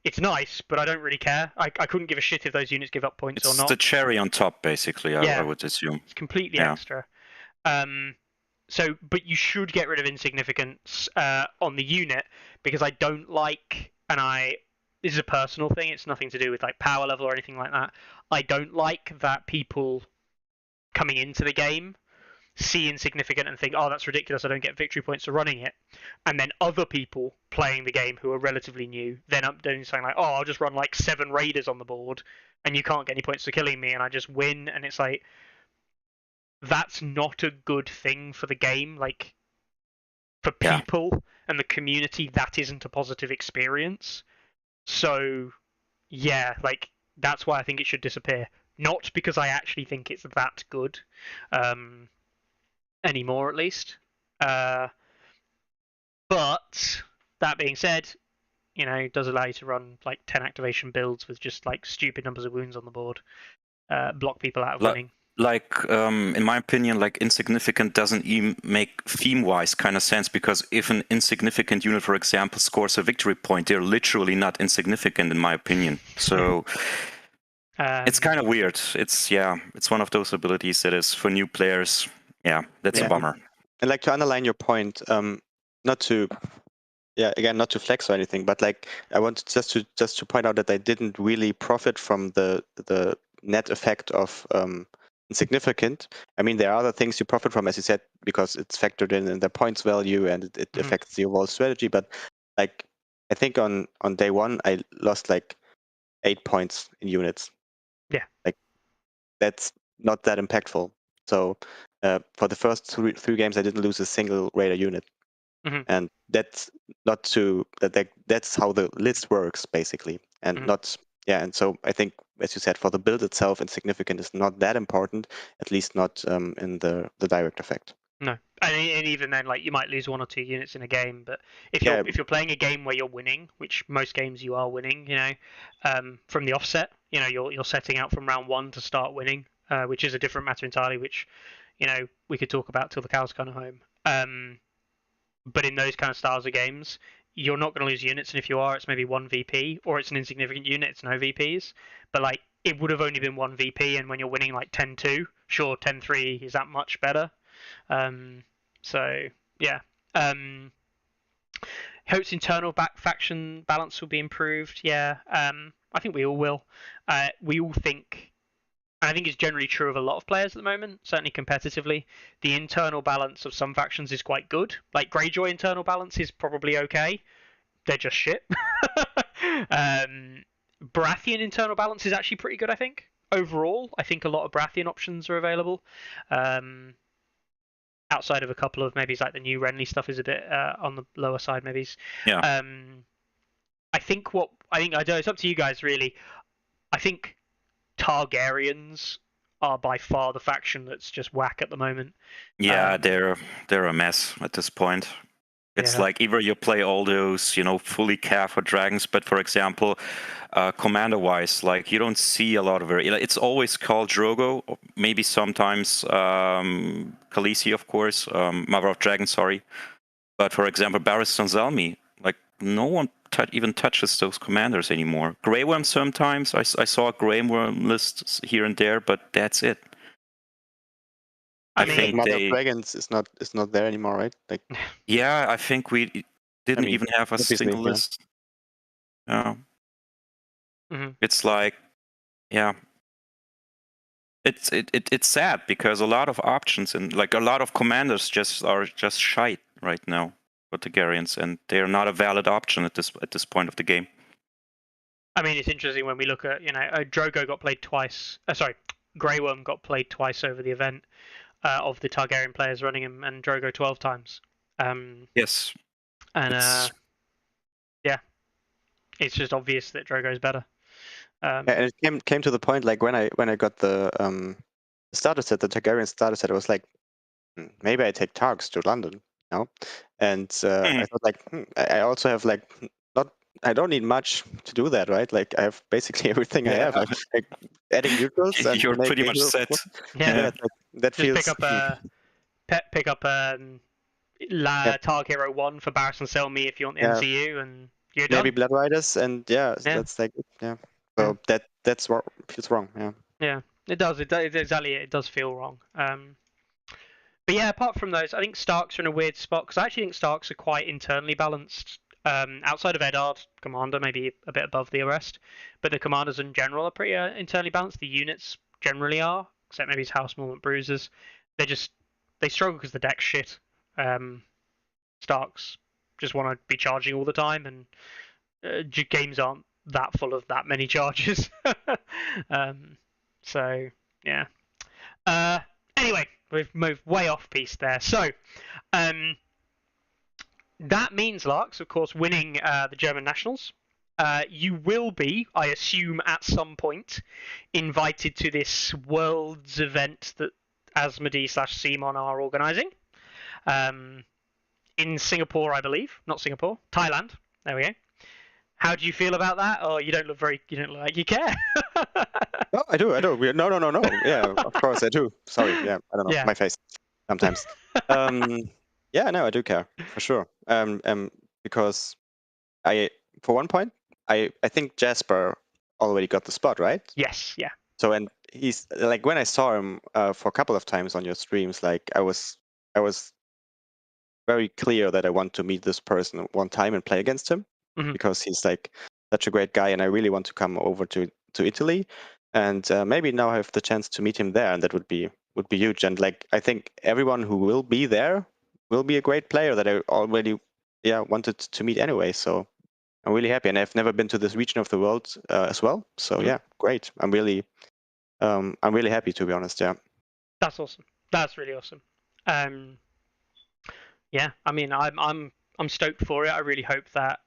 It's nice, but I don't really care. I couldn't give a shit if those units give up points or not. It's the cherry on top, basically, I would assume. It's completely extra. But you should get rid of Insignificance on the unit because I don't like, this is a personal thing, it's nothing to do with like power level or anything like that. I don't like that people coming into the game see Insignificant and think, oh, that's ridiculous, I don't get victory points for running it. And then other people playing the game who are relatively new then up doing something like, oh, I'll just run like 7 raiders on the board and you can't get any points for killing me and I just win. And it's like, that's not a good thing for the game. Like, for people and the community, that isn't a positive experience. So, yeah, like, that's why I think it should disappear. Not because I actually think it's that good. Anymore, at least. But, that being said, it does allow you to run, like, 10 activation builds with just, like, stupid numbers of wounds on the board. Block people out of winning. Like, in my opinion, like Insignificant doesn't even make theme-wise kind of sense because if an insignificant unit, for example, scores a victory point, they're literally not insignificant in my opinion. So, It's kind of weird. It's one of those abilities that is for new players. Yeah, that's a bummer. And like to underline your point, not to flex or anything, but like I wanted just to point out that I didn't really profit from the net effect of insignificant. I mean, there are other things you profit from, as you said, because it's factored in the points value and it affects the overall strategy. But like I think on day one I lost like 8 points in units. Yeah, like that's not that impactful. So for the first three games, I didn't lose a single raider unit. And that's not that's how the list works basically, and and so I think, as you said, for the build itself, insignificant is not that important, at least not in the direct effect. No, and even then, like you might lose 1 or 2 units in a game, but if you're playing a game where you're winning, which most games you are winning, from the offset, you're setting out from round 1 to start winning, which is a different matter entirely, which we could talk about till the cows come home. But in those kind of styles of games, you're not going to lose units, and if you are, it's maybe 1 VP, or it's an insignificant unit, it's no VPs. But like it would have only been 1 VP, and when you're winning like 10-2, sure, 10-3 is that much better. So yeah. Hopes internal faction balance will be improved. Yeah. I think we all will. We all think. I think it's generally true of a lot of players at the moment, certainly competitively. The internal balance of some factions is quite good. Like Greyjoy internal balance is probably okay. They're just shit. Baratheon internal balance is actually pretty good, I think. Overall, I think a lot of Baratheon options are available. Outside of a couple of maybe like the new Renly stuff is a bit on the lower side, maybe. Yeah. I think it's up to you guys really. I think Targaryens are by far the faction that's just whack at the moment. Yeah, they're a mess at this point. It's like either you play all those, fully care for dragons, but for example, commander-wise, like you don't see a lot of it. It's always called Drogo, or maybe sometimes Khaleesi, of course, Mother of Dragons, sorry. But for example, Barristan Selmy, like no one even touches those commanders anymore. Grey Worm sometimes, I saw a Grey Worm list here and there, but that's it. I think Mother of Dragons is not there anymore, right? Like, yeah, I think we didn't even have a single list. Yeah. It's like, yeah, it's sad because a lot of options and like a lot of commanders are just shite right now for Targaryens, and they are not a valid option at this point of the game. I mean, it's interesting when we look at Drogo got played twice. Grey Worm got played twice over the event. Of the Targaryen players running him, and Drogo 12 times. Yes. And yeah, it's just obvious that Drogo's better. And it came to the point like when I got the starter set, the Targaryen starter set, I was like, maybe I take Targs to London now, and I thought like I also have like I don't need much to do that, right? Like I have basically everything I have. Like adding neutrals. And you're pretty much set. Yeah. That just feels. Pick up Targ Hero 1 for Barristan Selmy if you want the MCU, and you're done. Maybe Blood Riders, and that's like So that's what feels wrong. Yeah, it does. Exactly. It does feel wrong. But yeah, apart from those, I think Starks are in a weird spot because I actually think Starks are quite internally balanced. Outside of Eddard, Commander maybe a bit above the rest, but the commanders in general are pretty internally balanced. The units generally are, except maybe his House Movement Bruisers. They struggle because the deck's shit. Starks just want to be charging all the time, and games aren't that full of that many charges. So yeah. Anyway, we've moved way off piece there. So that means, Larks, of course, winning the German Nationals. You will be, I assume, at some point, invited to this Worlds event that Asmodee/Simon are organising. In Singapore, I believe. Not Singapore. Thailand. There we go. How do you feel about that? Oh, you don't look like you care. No, I do. No. Yeah, of course I do. Sorry. Yeah, I don't know. Yeah. My face. Sometimes. Yeah, no, I do care for sure. Because for one point, I think Jasper already got the spot, right? Yes, yeah. So, and he's like, when I saw him for a couple of times on your streams, like I was very clear that I want to meet this person one time and play against him, because he's like such a great guy, and I really want to come over to Italy, and maybe now I have the chance to meet him there, and that would be huge. And like, I think everyone who will be there will be a great player that I already wanted to meet anyway. So I'm really happy, and I've never been to this region of the world as well. So yeah, great. I'm really happy, to be honest. Yeah. That's awesome. That's really awesome. Yeah, I mean, I'm stoked for it. I really hope that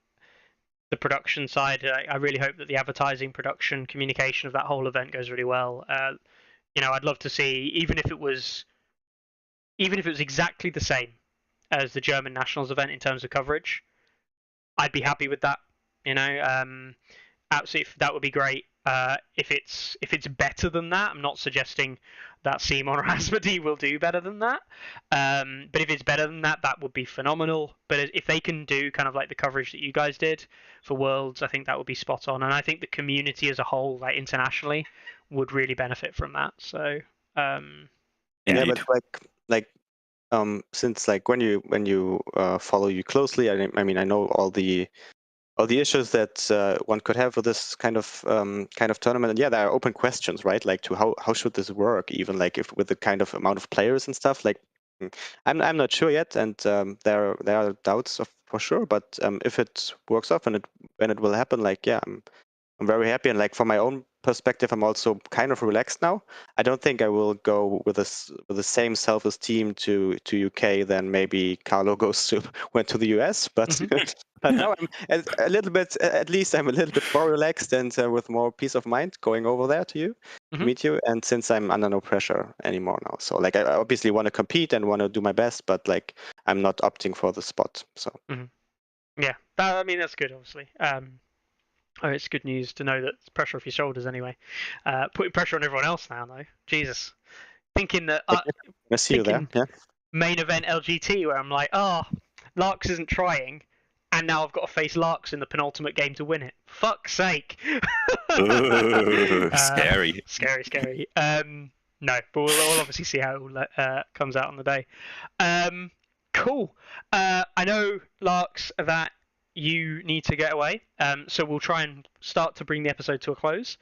the production side, I really hope that the advertising, production, communication of that whole event goes really well. You know, I'd love to see, even if it was exactly the same as the German Nationals event in terms of coverage, I'd be happy with that. You know, absolutely, that would be great. If it's better than that, I'm not suggesting that Simon or Asmodee will do better than that. But if it's better than that, that would be phenomenal. But if they can do kind of like the coverage that you guys did for Worlds, I think that would be spot on. And I think the community as a whole, like internationally, would really benefit from that. So yeah, but since like when you follow you closely, I mean, I know all the issues that one could have with this kind of tournament, and yeah, there are open questions, right? Like to how should this work, even like if with the kind of amount of players and stuff. Like I'm not sure yet, and there are doubts for sure. But if it works off and when it will happen, like yeah, I'm very happy, and like from my own perspective, I'm also kind of relaxed now. I don't think I will go with the same self-esteem to UK than maybe Carlo went to the US, but but now I'm a little bit, at least I'm a little bit more relaxed and with more peace of mind going over there to meet you. And since I'm under no pressure anymore now, so like I obviously want to compete and want to do my best, but like I'm not opting for the spot. So yeah, I mean that's good, obviously. Oh, it's good news to know that it's pressure off your shoulders anyway. Putting pressure on everyone else now, though. Jesus. Thinking that... I see you there, yeah. Main event LGT, where I'm like, Larks isn't trying, and now I've got to face Larks in the penultimate game to win it. Fuck's sake. Ooh, scary. Scary. No, but we'll obviously see how it comes out on the day. Cool. I know, Larks, that you need to get away, so we'll try and start to bring the episode to a close.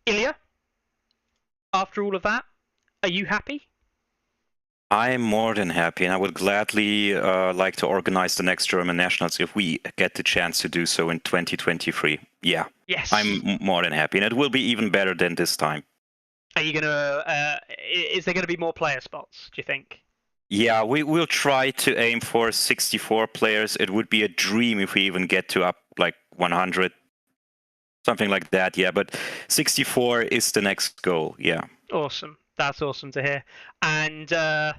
Ilya, after all of that, are you happy? I'm more than happy, and I would gladly like to organize the next German Nationals if we get the chance to do so in 2023. Yeah. Yes. I'm more than happy, and it will be even better than this time. Are you gonna? Is there gonna be more player spots, do you think? Yeah, we will try to aim for 64 players. It would be a dream if we even get to up like 100, something like that. Yeah, but 64 is the next goal. Yeah. Awesome. That's awesome to hear. And yeah,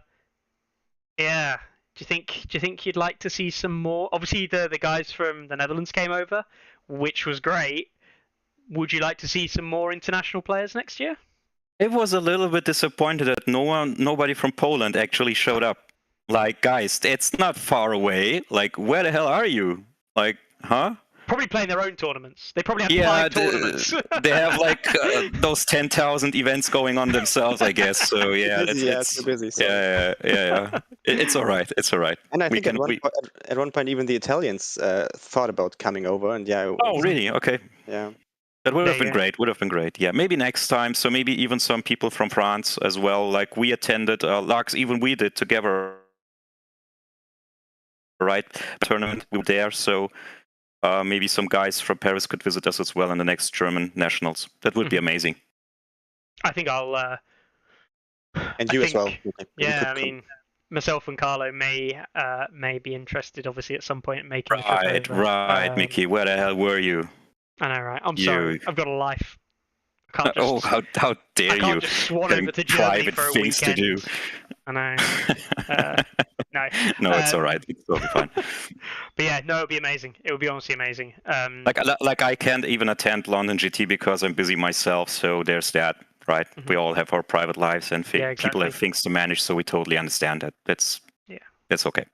do you think you'd like to see some more? Obviously, the guys from the Netherlands came over, which was great. Would you like to see some more international players next year? It was a little bit disappointed that nobody from Poland actually showed up. Like, guys, it's not far away. Like, where the hell are you? Like, huh? Probably playing their own tournaments. They probably have 5 tournaments. They have like those 10,000 events going on themselves, I guess. So yeah, it's busy. So. Yeah. It's all right. It's all right. And I think at one point even the Italians thought about coming over, and yeah. Oh, really? Okay. Yeah. That would have been great. Would have been great. Yeah, maybe next time. So maybe even some people from France as well. Like we attended, Larks, even we did together, right? Tournament, we were there. So maybe some guys from Paris could visit us as well in the next German Nationals. That would be amazing. I think I'll. And you as well. Yeah, I mean, myself and Carlo may be interested, obviously, at some point in making. Right, Mickey. Where the hell were you? I know, right? I'm sorry. I've got a life. I can't just, how dare you? Just swan over to Germany for a things weekend. to do. I know. No, it's all right. It's totally fine. But yeah, no, it'll be amazing. It would be honestly amazing. Like I can't even attend London GT because I'm busy myself. So there's that, right? We all have our private lives and people have things to manage. So we totally understand that. That's okay.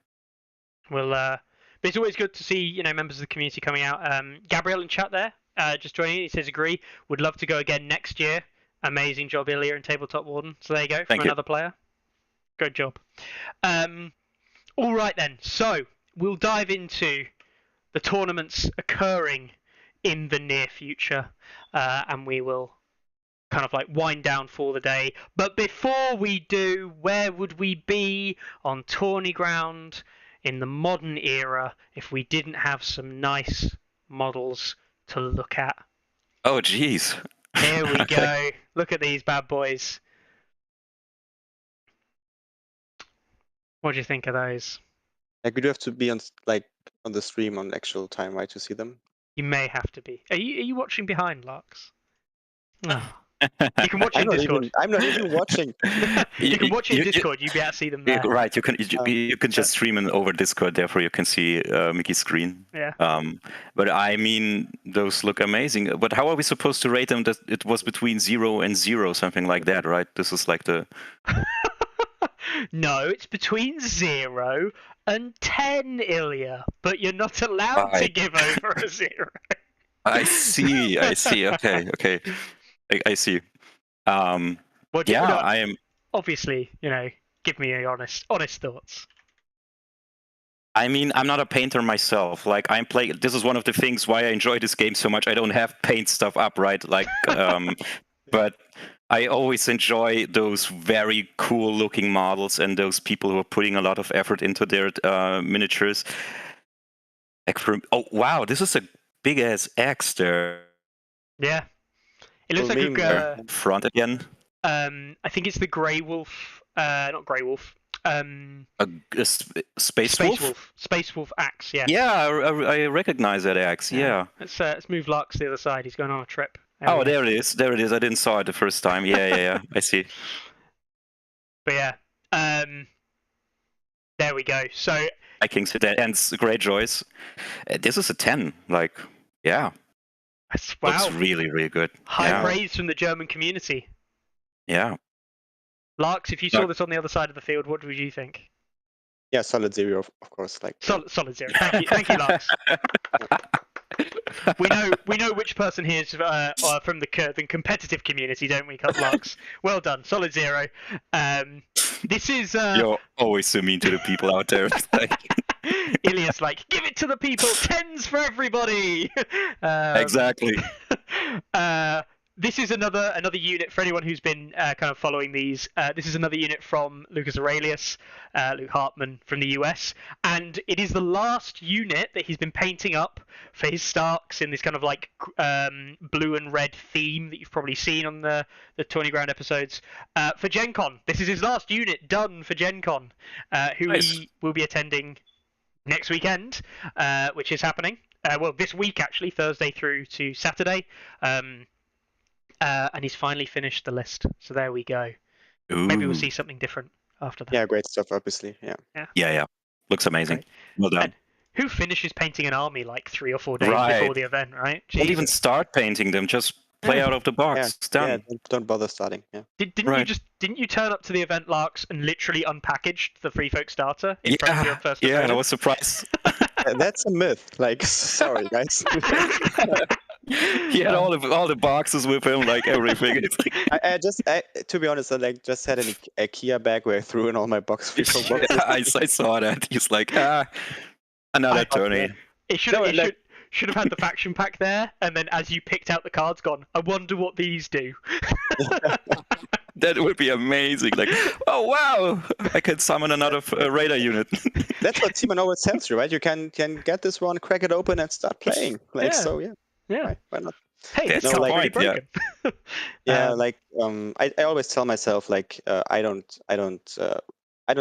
Well, but it's always good to see members of the community coming out. Gabrielle in chat there just joining in. He says agree. Would love to go again next year. Amazing job, Ilya and Tabletop Warden. So there you go from Thank you. another player. Good job. All right then. So we'll dive into the tournaments occurring in the near future, and we will kind of like wind down for the day. But before we do, where would we be on Tourney ground in the modern era if we didn't have some nice models to look at? Oh, jeez. Here we go. Look at these bad boys. What do you think of those? Like we do have to be on on the stream on actual time, right, to see them. You may have to be. Are you watching behind, Lux? Oh. You can watch it in Discord. I'm not even watching. You can watch it in Discord. You'll be able to see them there. Right, you can just stream it over Discord, therefore you can see Mickey's screen. Yeah. But I mean, those look amazing. But how are we supposed to rate them? That it was between 0 and 0, something like that, right? This is like the... No, it's between 0 and 10, Ilya. But you're not allowed to give over a 0. I see. Okay. I see. I am. Obviously, give me your honest thoughts. I mean, I'm not a painter myself. Like, I'm playing. This is one of the things why I enjoy this game so much. I don't have paint stuff up, right? Like, but I always enjoy those very cool-looking models and those people who are putting a lot of effort into their miniatures. Oh wow, this is a big-ass axe there. Yeah. It looks like a front again. I think it's the Grey Wolf. Not Grey Wolf. A Space Wolf? Space Wolf axe. Yeah. Yeah, I recognize that axe. Yeah. Let's move Lux to the other side. He's going on a trip. Oh, there it is. There it is. I didn't saw it the first time. Yeah. I see. But yeah, there we go. So. Vikings that ends Greyjoys. This is a 10. Like, yeah. Wow. Looks really, really good. High praise from the German community. Yeah. Lux, if you saw this on the other side of the field, what would you think? Yeah, solid 0, of course. Like solid 0. Thank you, Lux. we know which person here is from the competitive community, don't we, Lux? Well done, solid 0. This is. You're always so mean to the people out there. Ilya's like, give it to the people, 10s for everybody. Exactly. This is another unit for anyone who's been kind of following these. This is another unit from Lucas Aurelius, Luke Hartman from the US, and it is the last unit that he's been painting up for his Starks in this kind of like blue and red theme that you've probably seen on the Tourney Ground episodes for Gencon. This is his last unit done for Gencon, who he will be attending next weekend, which is happening. Well, this week actually, Thursday through to Saturday. And he's finally finished the list. So there we go. Ooh. Maybe we'll see something different after that. Yeah, great stuff, obviously. Yeah. Looks amazing. Great. Well done. And who finishes painting an army like 3 or 4 days before the event, right? Don't even start painting them. Just play out of the box. Yeah, don't bother starting. Yeah. Didn't you turn up to the event, Larks, and literally unpackaged the Free Folk starter in front of your first opponent? Yeah, I was surprised. That's a myth. Like, sorry, guys. He had all the boxes with him, like everything. I to be honest, I just had an IKEA bag where I threw in all my boxes. Yeah, I saw that. He's like, another Tourney. It should have had the faction pack there, and then as you picked out the cards, gone, I wonder what these do. That would be amazing. Like, oh wow, I can summon another radar unit. That's what Timon always tells you, right? You can get this one, crack it open, and start playing. Like, so yeah. Yeah. Why not? Hey, that's really broken. Yeah, I always tell myself I don't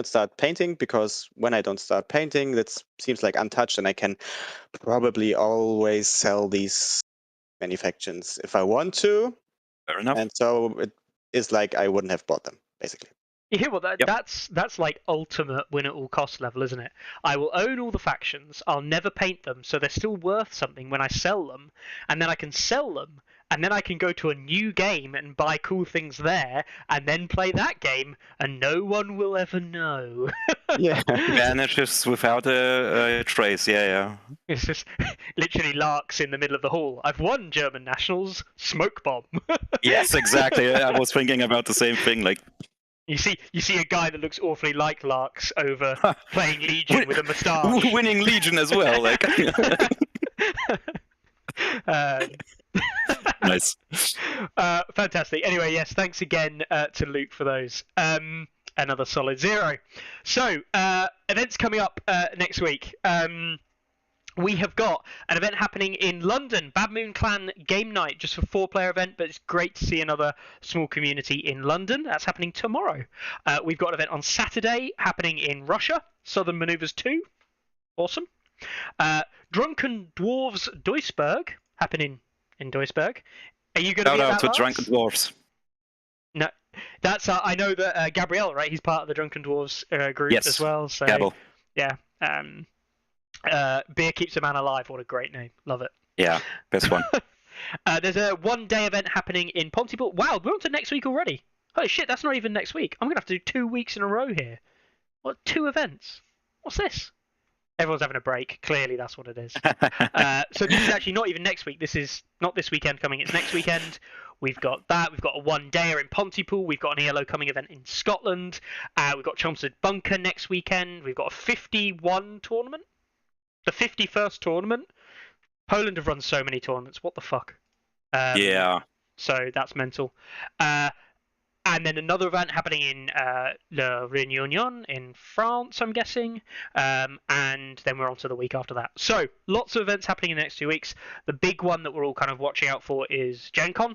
start painting because when I don't start painting, that seems like untouched, and I can probably always sell these manufactions if I want to. Fair enough. And so it is like I wouldn't have bought them, basically. Yeah, well, that's like ultimate win at all cost level, isn't it? I will own all the factions. I'll never paint them, so they're still worth something when I sell them, and then I can sell them and then I can go to a new game and buy cool things there, and then play that game, and no one will ever know. Yeah. Vanishes without a trace. Yeah. It's just literally Larks in the middle of the hall. I've won German nationals. Smoke bomb. Yes, exactly. I was thinking about the same thing. Like, You see a guy that looks awfully like Larks over playing Legion with a moustache. winning Legion as well. Like, nice. Fantastic. Anyway, yes, thanks again to Luke for those. Another solid 0. So, events coming up next week. We have got an event happening in London, Bad Moon Clan Game Night, just for 4-player event, but it's great to see another small community in London. That's happening tomorrow. We've got an event on Saturday happening in Russia, Southern Maneuvers 2. Awesome. Drunken Dwarves Duisburg, happening in Duisburg. Are you going to be Shout out at to that, Drunken Dwarfs. No, that's I know that Gabriel, right? He's part of the Drunken Dwarves group Yes, as well. So Gabble. yeah, beer keeps a man alive. What a great name, love it. Yeah, best one. There's a 1-day event happening in Pontypool. Wow, we're on to next week already. Holy shit, that's not even next week. I'm gonna have to do 2 weeks in a row here. What, 2 events? What's this? Everyone's having a break. Clearly, that's what it is. So this is actually not even next week. This is not this weekend coming. It's next weekend. We've got that. We've got a 1-dayer in Pontypool. We've got an ELO coming event in Scotland. We've got Chelmsford Bunker next weekend. We've got a 51 tournament. The 51st tournament. Poland have run so many tournaments. What the fuck? Yeah. So that's mental. And then another event happening in La Réunion in France, I'm guessing. And then we're on to the week after that. So lots of events happening in the next 2 weeks. The big one that we're all kind of watching out for is Gencon.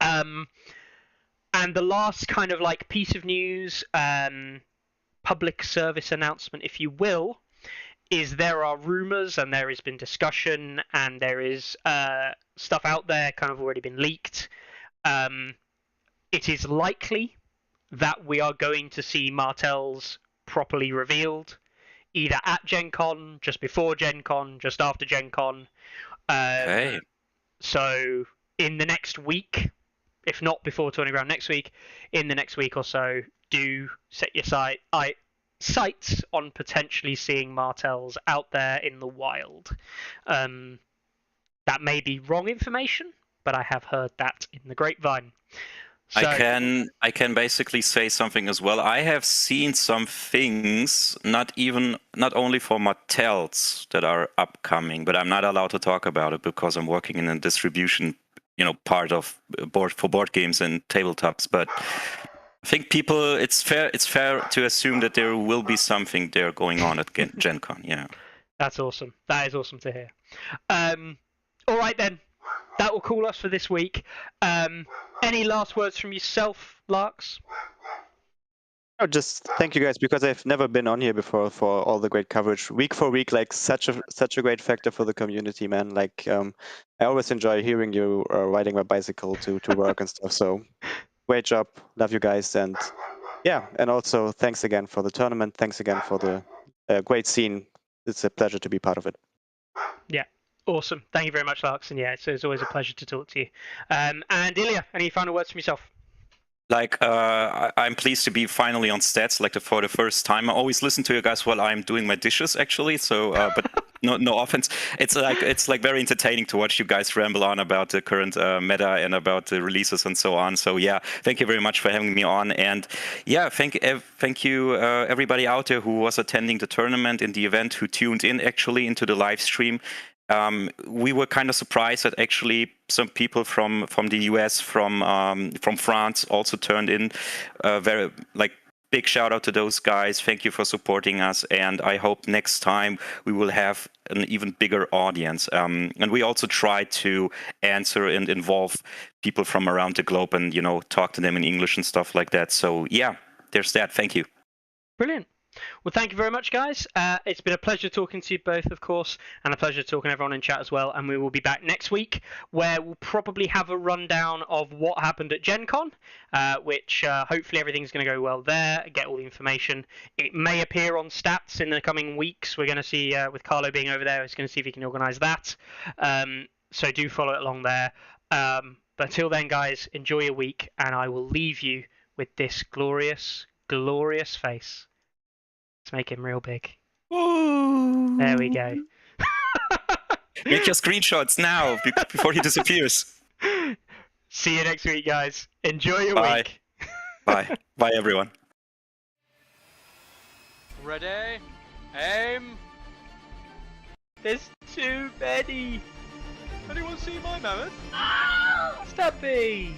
And the last kind of like piece of news, public service announcement, if you will, is there are rumours and there has been discussion and there is stuff out there kind of already been leaked. It is likely that we are going to see Martells properly revealed, either at Gencon, just before Gencon, just after Gencon. Okay. So in the next week, if not before Tourney Ground next week, in the next week or so, do set your sights on potentially seeing Martells out there in the wild. That may be wrong information, but I have heard that in the grapevine. So, I can basically say something as well. I have seen some things, not only for Martells that are upcoming, but I'm not allowed to talk about it because I'm working in a distribution, part of board games and tabletops. But I think it's fair to assume that there will be something there going on at Gen Con. Yeah. That's awesome. That is awesome to hear. All right then. That will call us for this week. Any last words from yourself, Larks? Oh, just thank you guys, because I've never been on here before for all the great coverage week for week. Like such a great factor for the community, man. Like I always enjoy hearing you riding my bicycle to work and stuff. So great job, love you guys, and yeah, and also thanks again for the tournament. Thanks again for the great scene. It's a pleasure to be part of it. Yeah. Awesome. Thank you very much, Larks. And yeah, it's always a pleasure to talk to you. And Ilya, any final words from yourself? Like, I'm pleased to be finally on stats, like for the first time. I always listen to you guys while I'm doing my dishes, actually. So, but no offense. It's like very entertaining to watch you guys ramble on about the current meta and about the releases and so on. So yeah, thank you very much for having me on. And yeah, thank you everybody out there who was attending the tournament in the event, who tuned in actually into the live stream. We were kind of surprised that actually some people from the US, from France also turned in. Very big shout out to those guys. Thank you for supporting us, and I hope next time we will have an even bigger audience. And we also try to answer and involve people from around the globe, and talk to them in English and stuff like that. So yeah, there's that. Thank you. Brilliant. Well, thank you very much, guys. It's been a pleasure talking to you both, of course, and a pleasure talking to everyone in chat as well. And we will be back next week, where we'll probably have a rundown of what happened at Gen Con, which hopefully everything's going to go well there, get all the information. It may appear on stats in the coming weeks. We're going to see, with Carlo being over there, he's going to see if he can organise that. So do follow it along there. But until then, guys, enjoy your week, and I will leave you with this glorious, glorious face. Let's make him real big. There we go. Make your screenshots now before he disappears. See you next week, guys. Enjoy your Bye. week. Bye. Bye, everyone. Ready? Aim! There's too many. Anyone see my mammoth? Stubby!